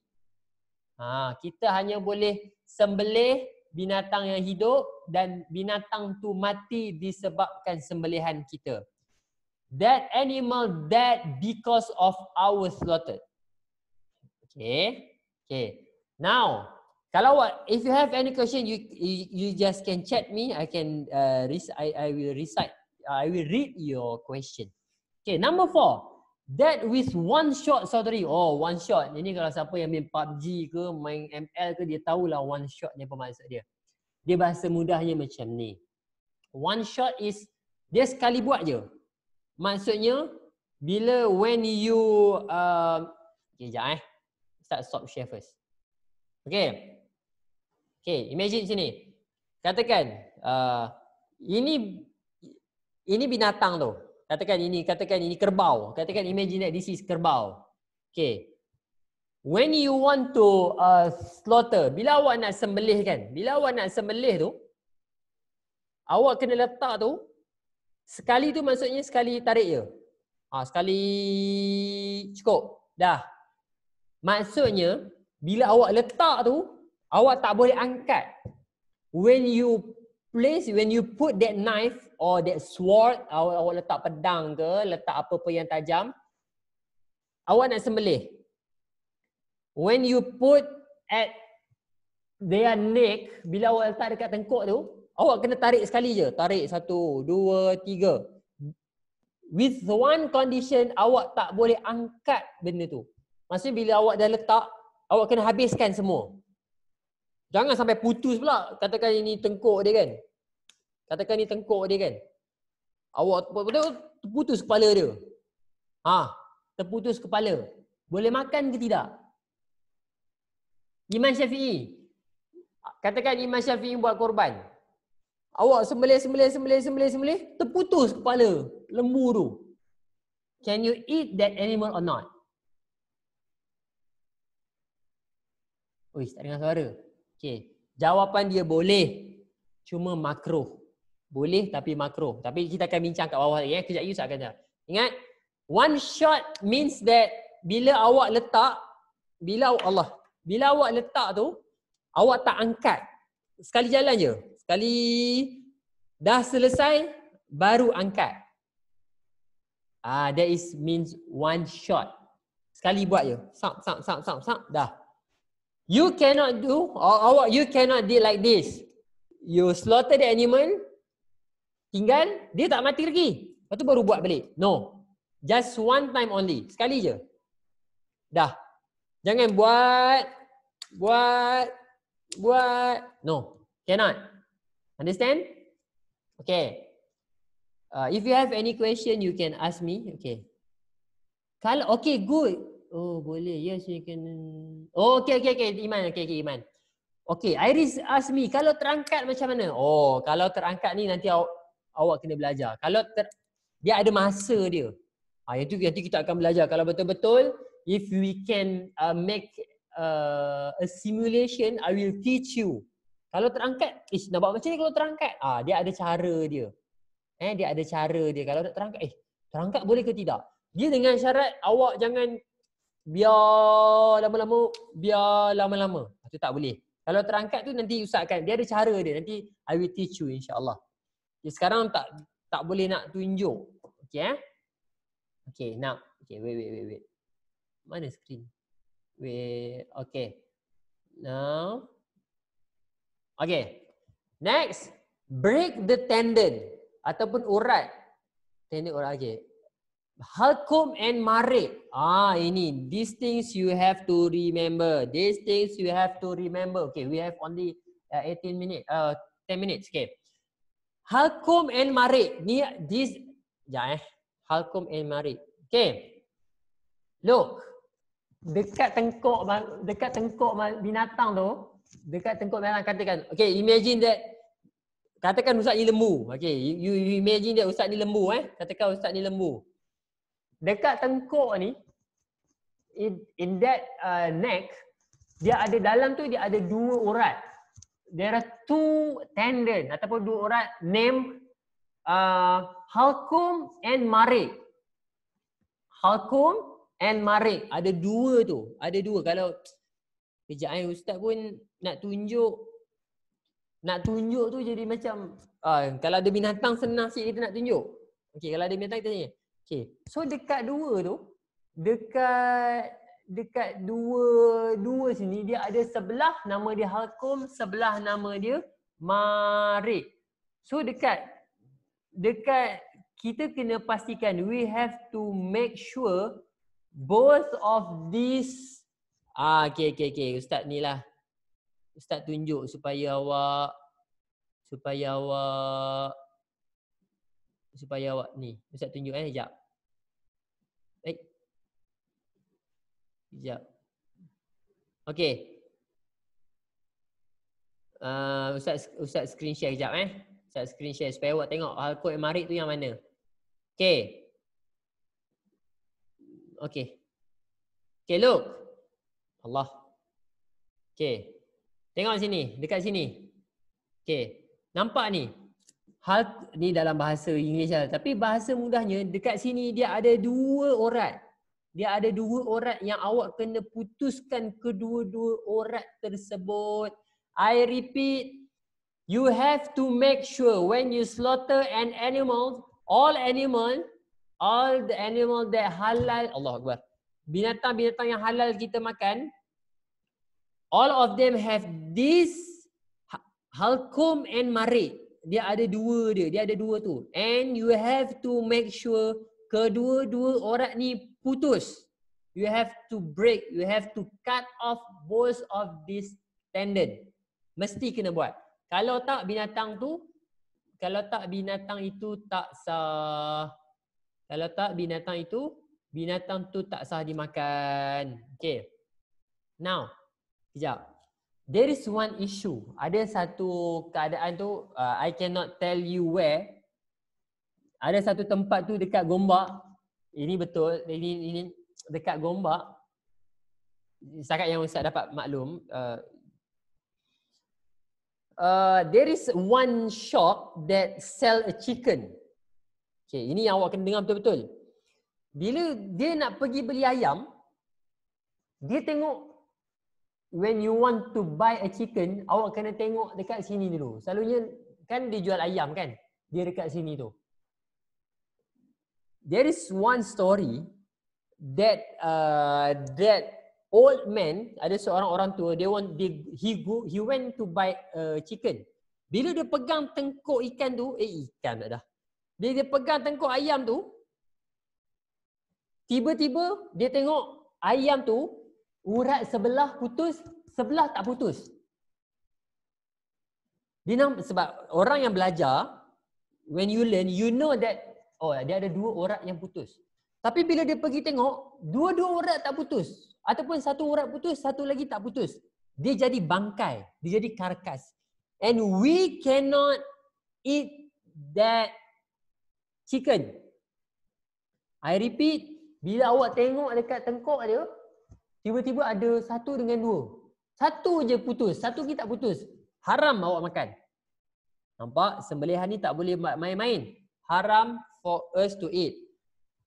Kita hanya boleh sembelih binatang yang hidup, dan binatang tu mati disebabkan sembelihan kita. That animal died because of our slaughter. Okay. Now, if you have any question, you just can chat me. I can I will read your question. Okay, number 4. That with one shot slaughtering. One shot. Ini kalau siapa yang main PUBG ke, main ML ke, dia tahulah one shot ni apa maksud dia. Dia bahasa mudahnya macam ni. One shot is dia sekali buat je. Maksudnya bila when you stop share first. Okay, imagine sini. Katakan ini binatang tu. Katakan ini kerbau. Katakan imagine that this is kerbau. Okay. When you want to slaughter, bila awak nak sembelih tu, awak kena letak tu, sekali tu maksudnya sekali tarik je. Sekali cukup. Dah. Maksudnya bila awak letak tu, awak tak boleh angkat. When you put that knife or that sword, awak letak pedang ke, letak apa-apa yang tajam, awak nak sembelih. When you put at their neck, bila awak letak dekat tengkuk tu, awak kena tarik sekali je. Tarik 1, 2, 3. With one condition, awak tak boleh angkat benda tu. Maksudnya bila awak dah letak, awak kena habiskan semua. Jangan sampai putus pula. Katakan ini tengkuk dia kan. Awak betul terputus kepala dia. Terputus kepala. Boleh makan ke tidak? Imam Syafi'i. Katakan Imam Syafi'i buat korban. Awak sembelih, terputus kepala lembu tu. Can you eat that animal or not? Uish, tak dengar suara. Okay. Jawapan dia boleh. Cuma makruh. Boleh tapi makruh. Tapi kita akan bincang kat bawah lagi. Kejap you akan dah. Ingat, one shot means that bila awak letak, bila awak letak tu, awak tak angkat. Sekali jalan je. Sekali dah selesai, baru angkat. That is means one shot. Sekali buat je. Sap, dah. You cannot do, you cannot do like this. You slaughter the animal, tinggal, dia tak mati lagi. Lepas tu baru buat balik. No. Just one time only. Sekali je. Dah. Jangan buat. No. Cannot. Understand? Okay. If you have any question, you can ask me. Okay. Kalau, okay, good. Oh, boleh. Yes, you can. Oh, okay. Iman. Okay, Iman. Okay, Iris ask me, kalau terangkat macam mana? Oh, kalau terangkat ni nanti awak kena belajar. Kalau dia ada masa dia. Yang tu nanti kita akan belajar. Kalau betul-betul, if we can make a simulation, I will teach you. Kalau terangkat, nak buat macam ni kalau terangkat? Dia ada cara dia. Dia ada cara dia. Kalau nak terangkat, terangkat boleh ke tidak? Dia dengan syarat awak jangan biar lama-lama. Itu tak boleh. Kalau terangkat tu nanti Ustaz akan, dia ada cara dia. Nanti I will teach you insya-Allah. Sekarang tak boleh nak tunjuk. Okay, Okay, now. Okay, wait. Mana screen? Wait, okay. Now. Okay. Next, break the tendon ataupun urat. Tendon urat, okay. Halkum and marik. Ini. These things you have to remember. These things you have to remember. Okay, we have only 10 minutes. Okay. Halkum and marik. Ni this Halkum and marik. Okay. Look. Dekat tengkuk binatang tu, katakan. Okay, imagine that. Katakan Ustaz ni lembu. Okay, you imagine that Ustaz ni lembu. Katakan Ustaz ni lembu. Dekat tengkuk ni, in that neck, dia ada dalam tu dia ada dua urat. There are two tendon ataupun dua urat named halkum and marik. Halkum and marik. Ada dua tu. Ada dua. Kalau kejap Ustaz pun nak tunjuk tu jadi macam kalau ada binatang senang sikit kita nak tunjuk. Okey, kalau ada binatang kita tanya. Okay, so dekat dua tu, dekat dua sini dia ada sebelah nama dia halkum, sebelah nama dia marik. So dekat kita kena pastikan we have to make sure both of these okay. Ustaz ni lah. Ustaz tunjuk supaya awak ni. Ustaz tunjuk sekejap. Sekejap. Okey. Ustaz screen share sekejap Ustaz screen share supaya awak tengok halkum and marik tu yang mana. Okey. Okay, look. Allah. Okay. Tengok sini, dekat sini. Okay. Nampak ni? Ni dalam bahasa Inggeris lah. Tapi bahasa mudahnya, dekat sini dia ada dua urat. Dia ada dua urat yang awak kena putuskan kedua-dua urat tersebut. I repeat, you have to make sure when you slaughter an animal, all the animal that halal, Allah Akbar. Binatang-binatang yang halal kita makan, all of them have this halkum and marik. Dia ada dua tu. And you have to make sure kedua-dua urat ni putus. You have to break, you have to cut off both of this tendon. Mesti kena buat. Kalau tak binatang tu, kalau tak binatang itu tak sah. Kalau tak binatang tu tak sah dimakan. Okay. Now, kejap. There is one issue. Ada satu keadaan tu, I cannot tell you where. Ada satu tempat tu dekat Gombak. Ini betul. Ini dekat Gombak. Setakat yang Ustaz dapat maklum. There is one shop that sell a chicken. Okay, ini yang awak kena dengar betul-betul. Bila dia nak pergi beli ayam, dia tengok when you want to buy a chicken, awak kena tengok dekat sini dulu. Selalunya kan dia jual ayam kan? Dia dekat sini tu. There is one story that old man, ada seorang orang tua, he went to buy a chicken. Bila dia pegang tengkuk ikan tu, ikan tak dah. Bila dia pegang tengkuk ayam tu, tiba-tiba dia tengok ayam tu urat sebelah putus, sebelah tak putus. Sebab orang yang belajar, when you learn, you know that dia ada 2 urat yang putus. Tapi bila dia pergi tengok, 2 urat tak putus. Ataupun 1 urat putus, 1 lagi tak putus. Dia jadi bangkai, dia jadi karkas. And we cannot eat that chicken. I repeat, bila awak tengok dekat tengkuk dia, tiba-tiba ada 1 dengan 2. 1 je putus, 1 lagi tak putus. Haram awak makan. Nampak? Sembelihan ni tak boleh main-main. Haram for us to eat.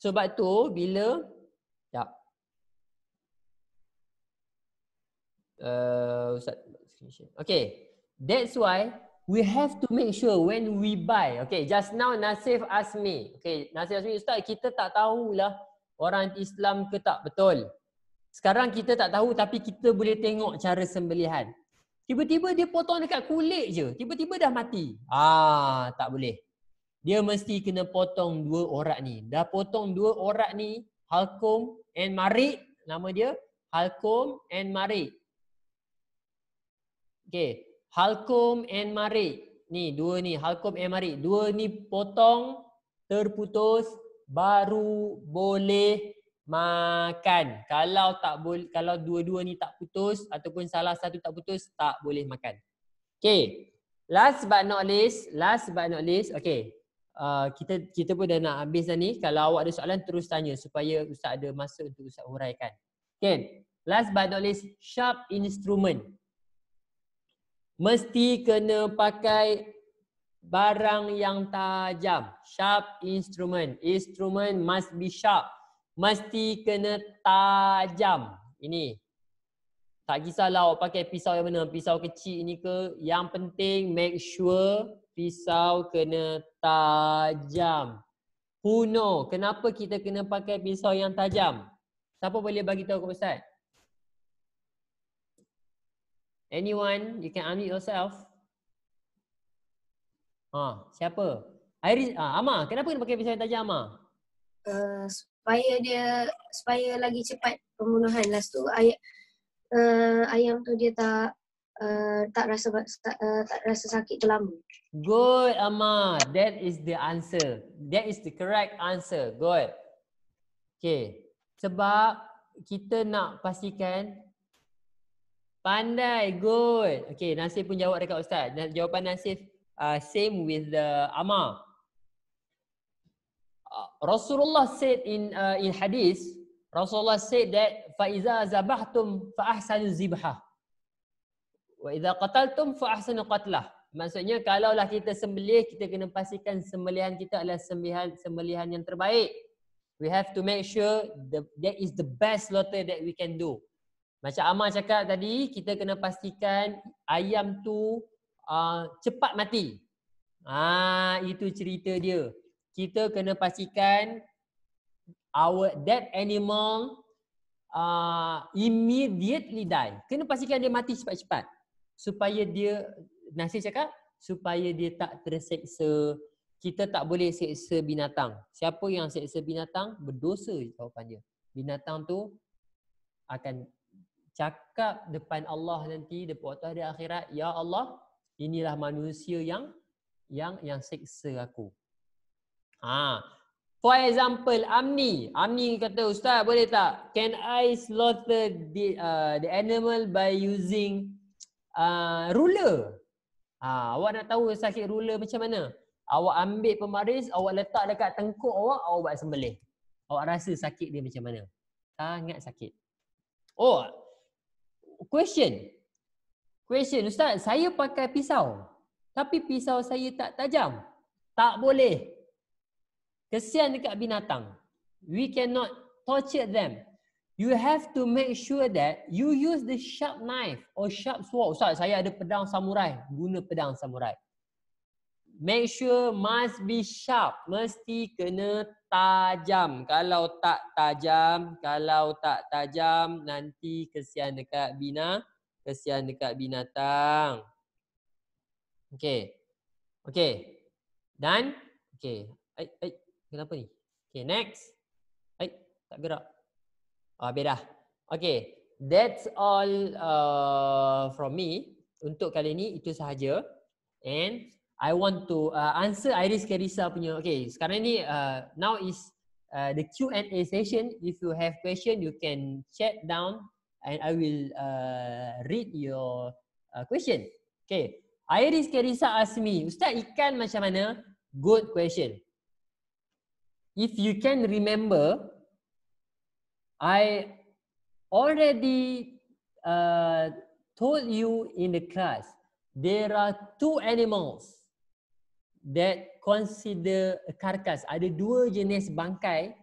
Sebab tu bila okay, that's why we have to make sure when we buy. Okay, just now Nasif asked me. Okay, Nasif asked me, Ustaz, kita tak tahulah orang Islam ke tak. Betul. Sekarang kita tak tahu tapi kita boleh tengok cara sembelihan. Tiba-tiba dia potong dekat kulit je. Tiba-tiba dah mati. Tak boleh. Dia mesti kena potong 2 urat ni. Dah potong 2 urat ni, halkum and marid. Nama dia halkum and marid. Okay, halkum and marid. Ni 2 ni, halkum and marid. 2 ni potong, terputus, baru boleh makan. Kalau tak boleh, kalau 2 ni tak putus ataupun salah satu tak putus, tak boleh makan. Okay, last but not least, okay. Kita pun dah nak habis dah ni. Kalau awak ada soalan terus tanya supaya Ustaz ada masa untuk Ustaz huraikan. Okay, last but not least, sharp instrument. Mesti kena pakai barang yang tajam. Sharp instrument. Instrument must be sharp. Mesti kena tajam. Ini. Tak kisahlah awak pakai pisau yang mana. Pisau kecil ni ke. Yang penting make sure pisau kena tajam. Who know? Kenapa kita kena pakai pisau yang tajam? Siapa boleh bagi tahu ke Ustaz? Anyone? You can unmute yourself. Siapa? Iris, Amar, kenapa kena pakai pisau yang tajam, Amar? Supaya lagi cepat pembunuhan. Lepas tu ayam tu dia tak rasa sakit terlalu. Good, Amar. That is the answer. That is the correct answer. Good. Okay. Sebab kita nak pastikan pandai. Good. Okay, Nasif pun jawab dekat Ustaz. Jawapan Nasif same with the Amar. Rasulullah said in hadith, Rasulullah said that فَإِذَا زَبَحْتُمْ فَأَحْسَنُوا الزِّبْحَةِ وَإِذَا قَتَلْتُمْ فَأَحْسَنُوا قَتْلَهِ. Maksudnya kalaulah kita sembelih, kita kena pastikan sembelihan kita adalah sembelihan yang terbaik. We have to make sure that is the best slaughter that we can do. Macam Amar cakap tadi, kita kena pastikan ayam tu cepat mati. Itu cerita dia. Kita kena pastikan that animal immediately die. Kena pastikan dia mati cepat-cepat. Supaya dia, Nasir cakap, supaya dia tak terseksa. Kita tak boleh seksa binatang. Siapa yang seksa binatang, berdosa jawapan dia. Binatang tu akan cakap depan Allah nanti, depan waktu hari akhirat, Ya Allah, inilah manusia yang yang siksa aku. For example, Amni kata, Ustaz boleh tak? Can I slaughter the animal by using ruler? Awak nak tahu sakit ruler macam mana? Awak ambil pemaris, awak letak dekat tengkuk awak buat sembelih. Awak rasa sakit dia macam mana? Sangat sakit. Oh, question, Ustaz, saya pakai pisau, tapi pisau saya tak tajam. Tak boleh. Kesian dekat binatang. We cannot torture them. You have to make sure that you use the sharp knife or sharp sword. Ustaz, saya ada pedang samurai. Guna pedang samurai. Make sure must be sharp. Mesti kena tajam. Kalau tak tajam, nanti kesian dekat binatang. Okay. Done? Okay. Kenapa ni? Okay, next. Tak gerak. Habis dah. Okay. That's all from me. Untuk kali ni itu sahaja. And I want to answer Iris Carissa punya. Okay, sekarang ni now is the Q&A session. If you have question, you can chat down and I will read your question. Okay. Iris Carissa ask me, Ustaz, ikan macam mana? Good question. If you can remember, I already told you in the class, there are two animals that consider a carcass. Ada dua jenis bangkai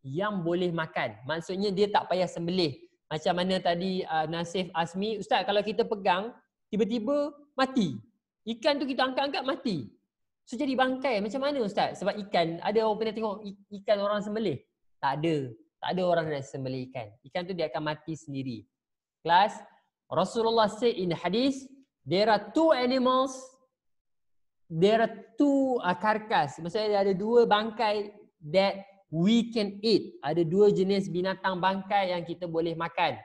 yang boleh makan. Maksudnya dia tak payah sembelih. Macam mana tadi Nasif Asmi, Ustaz, kalau kita pegang, tiba-tiba mati. Ikan tu kita angkat-angkat mati. So jadi bangkai. Macam mana Ustaz? Sebab ikan, ada orang pernah tengok ikan orang sembelih? Tak ada. Tak ada orang nak sembelih ikan. Ikan tu dia akan mati sendiri. Kelas, Rasulullah said in the hadith, there are two animals, there are two carcass. Maksudnya ada dua bangkai that we can eat. Ada dua jenis binatang bangkai yang kita boleh makan.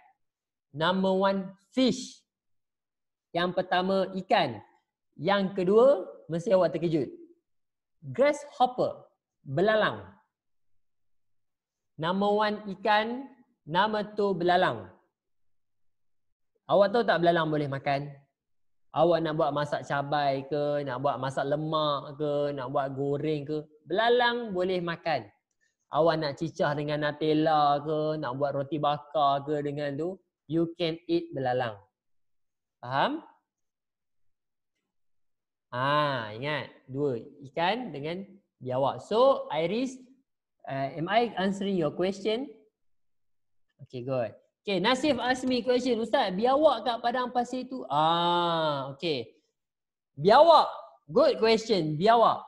Number one, fish. Yang pertama, ikan. Yang kedua, mesti awak terkejut. Grasshopper, belalang. Number one ikan, number two belalang. Awak tahu tak belalang boleh makan? Awak nak buat masak cabai ke, nak buat masak lemak ke, nak buat goreng ke, belalang boleh makan. Awak nak cicah dengan Nutella ke, nak buat roti bakar ke dengan tu, you can eat belalang. Faham? Ingat, dua, ikan dengan biawak. So, Iris, am I answering your question? Okay, good. Okay, Nasif ask me question. Ustaz, biawak kat padang pasir tu? Okay. Biawak, good question. Biawak.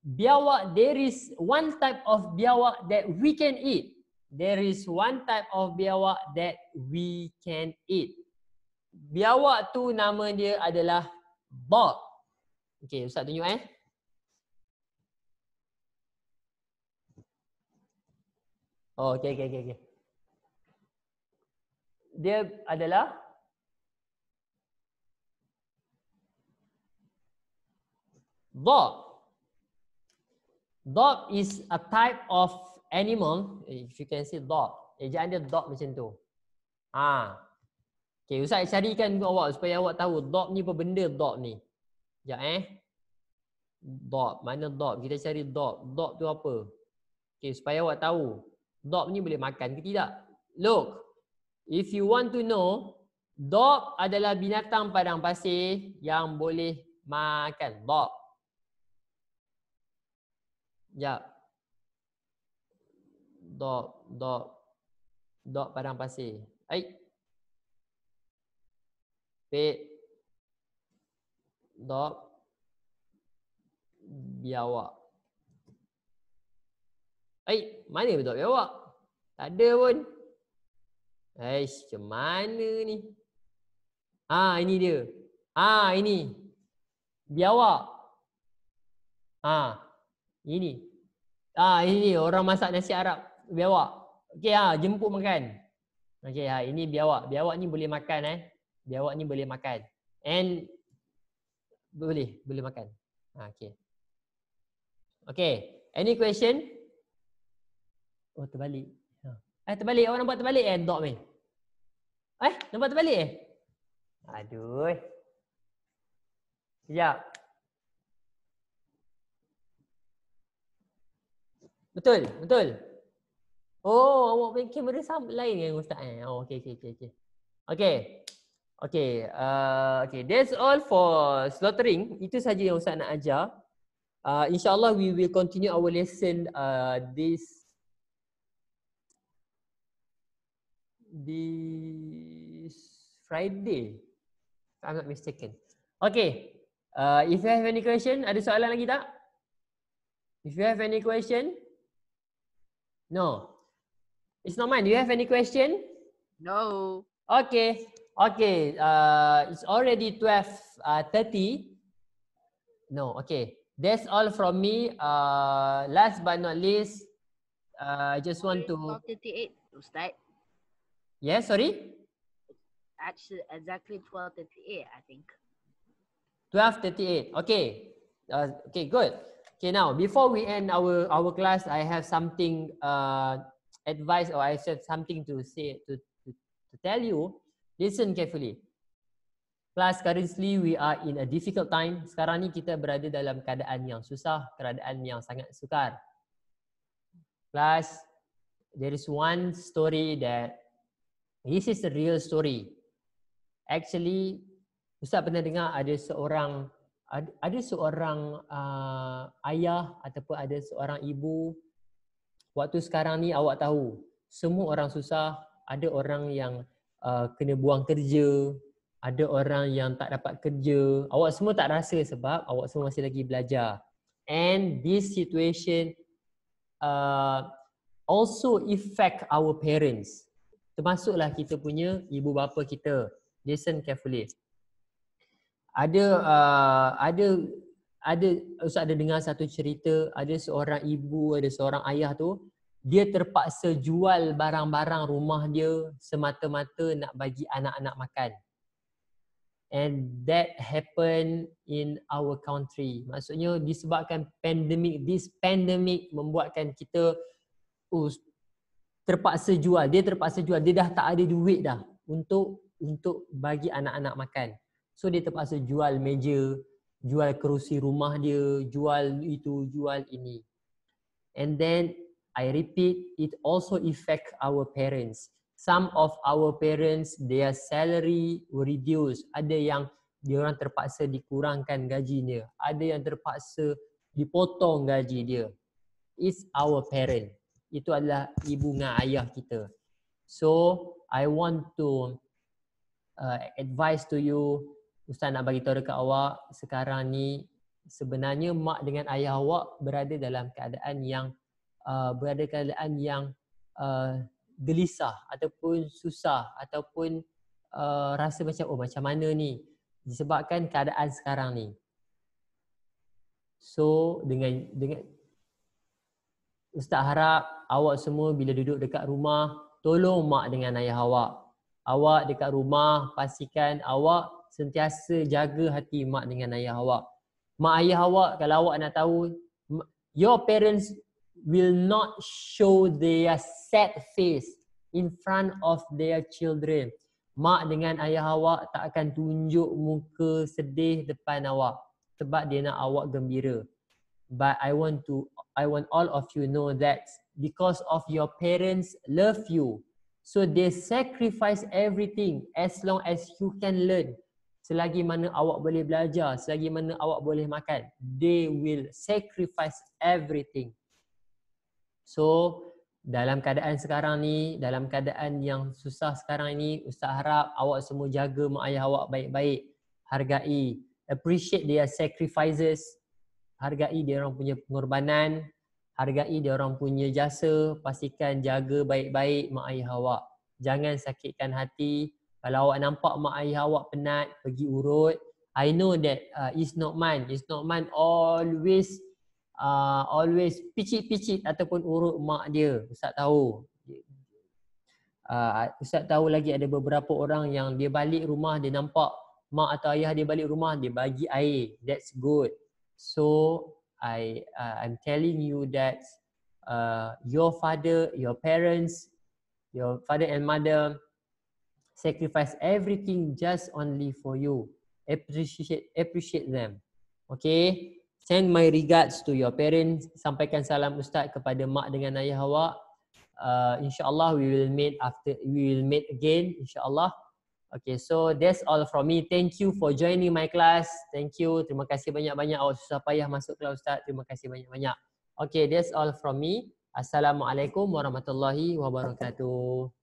Biawak, there is one type of biawak that we can eat. There is one type of biawak that we can eat. Biawak tu nama dia adalah bog. Okay, Ustaz tunjuk Oh, okay. Dia adalah dog. Dog is a type of animal. If you can see dog. Ejaan dia dog macam tu. Okay, Ustaz carikan awak supaya awak tahu dog ni apa benda dog ni. Sekejap Dog, mana dog? Kita cari dog. Dog tu apa? Okay, supaya awak tahu dog ni boleh makan ke tidak. Look, if you want to know, dog adalah binatang padang pasir yang boleh makan. Dog. Sekejap. Dog padang pasir. Dog biawak. Mana dog biawak? Tak ada pun. Macam mana ni? Ini dia. Ini. Biawak. Ini. Ini orang masak nasi Arab. Biawak. Okey, jemput makan. Okey, ini biawak. Biawak ni boleh makan Biawak ni boleh makan. And boleh makan. Okay. Okay. Any question? Oh, terbalik. Terbalik. Awak nampak terbalik dot ni? Nampak terbalik Aduh. Sekejap. Betul, betul. Oh, awak punya kamera sama lain dengan Ustaz Oh, okey. Okay. Okay, that's all for slaughtering. Itu saja yang Ustaz nak ajar. InsyaAllah we will continue our lesson this Friday, if I'm not mistaken. Okay. If you have any question, ada soalan lagi tak? If you have any question? No. It's not mine. Do you have any question? No. Okay. It's already 12:30. No, okay. That's all from me. Last but not least, I just want to... 12:38, Ustaz. Yes, sorry? Actually, exactly 12:38, I think. 12:38. Okay. Okay, good. Okay, now before we end our class, I have something advice, or I have something to say to tell you. Listen carefully. Class, currently we are in a difficult time. Sekarang ni kita berada dalam keadaan yang susah, keadaan yang sangat sukar. Class, there is one story that this is a real story. Actually, Ustaz pernah dengar ada seorang ayah ataupun ada seorang ibu. Waktu sekarang ni awak tahu, semua orang susah. Ada orang yang kena buang kerja, ada orang yang tak dapat kerja. Awak semua tak rasa sebab awak semua masih lagi belajar. And this situation also affect our parents. Termasuklah kita punya ibu bapa kita. Listen carefully. Ustaz ada dengar satu cerita, ada seorang ibu, ada seorang ayah tu, dia terpaksa jual barang-barang rumah dia semata-mata nak bagi anak-anak makan. And that happen in our country. Maksudnya disebabkan pandemik, this pandemic membuatkan kita terpaksa jual. Dia dah tak ada duit dah untuk bagi anak-anak makan. So dia terpaksa jual meja, jual kerusi rumah dia, jual itu, jual ini. And then I repeat, it also affect our parents. Some of our parents, their salary were reduced. Ada yang diorang terpaksa dikurangkan gajinya. Ada yang terpaksa dipotong gaji dia. It's our parent. Itu adalah ibu dan ayah kita. So I want to advise to you, Ustaz nak bagi tahu dekat awak, sekarang ni sebenarnya mak dengan ayah awak berada dalam keadaan yang gelisah ataupun susah ataupun rasa macam mana ni disebabkan keadaan sekarang ni. So dengan Ustaz harap awak semua bila duduk dekat rumah, tolong mak dengan ayah awak. Awak dekat rumah, pastikan awak sentiasa jaga hati mak dengan ayah awak. Mak ayah awak, kalau awak nak tahu, your parents will not show their sad face in front of their children. Mak dengan ayah awak tak akan tunjuk muka sedih depan awak sebab dia nak awak gembira. But I want all of you know that because of your parents love you, so they sacrifice everything as long as you can learn. Selagi mana awak boleh belajar, selagi mana awak boleh makan, they will sacrifice everything. So dalam keadaan sekarang ni, dalam keadaan yang susah sekarang ini, Ustaz harap awak semua jaga mak ayah awak baik-baik. Hargai, appreciate their sacrifices. Hargai dia orang punya pengorbanan, hargai dia orang punya jasa, pastikan jaga baik-baik mak ayah awak. Jangan sakitkan hati. Kalau awak nampak mak ayah awak penat, pergi urut. I know that it's not mine always picit-picit ataupun urut mak dia. Ustaz tahu. Ustaz tahu lagi ada beberapa orang yang dia balik rumah, dia nampak mak atau ayah dia balik rumah, dia bagi air. That's good. So I'm telling you that your father, your parents, your father and mother sacrifice everything just only for you. Appreciate them. Okay. Send my regards to your parents. Sampaikan salam Ustaz kepada mak dengan ayah awak. InsyaAllah we will meet again. InsyaAllah. Okay, so that's all from me. Thank you for joining my class. Thank you. Terima kasih banyak-banyak. Awak susah payah masuk kelas Ustaz. Terima kasih banyak-banyak. Okay, that's all from me. Assalamualaikum warahmatullahi wabarakatuh.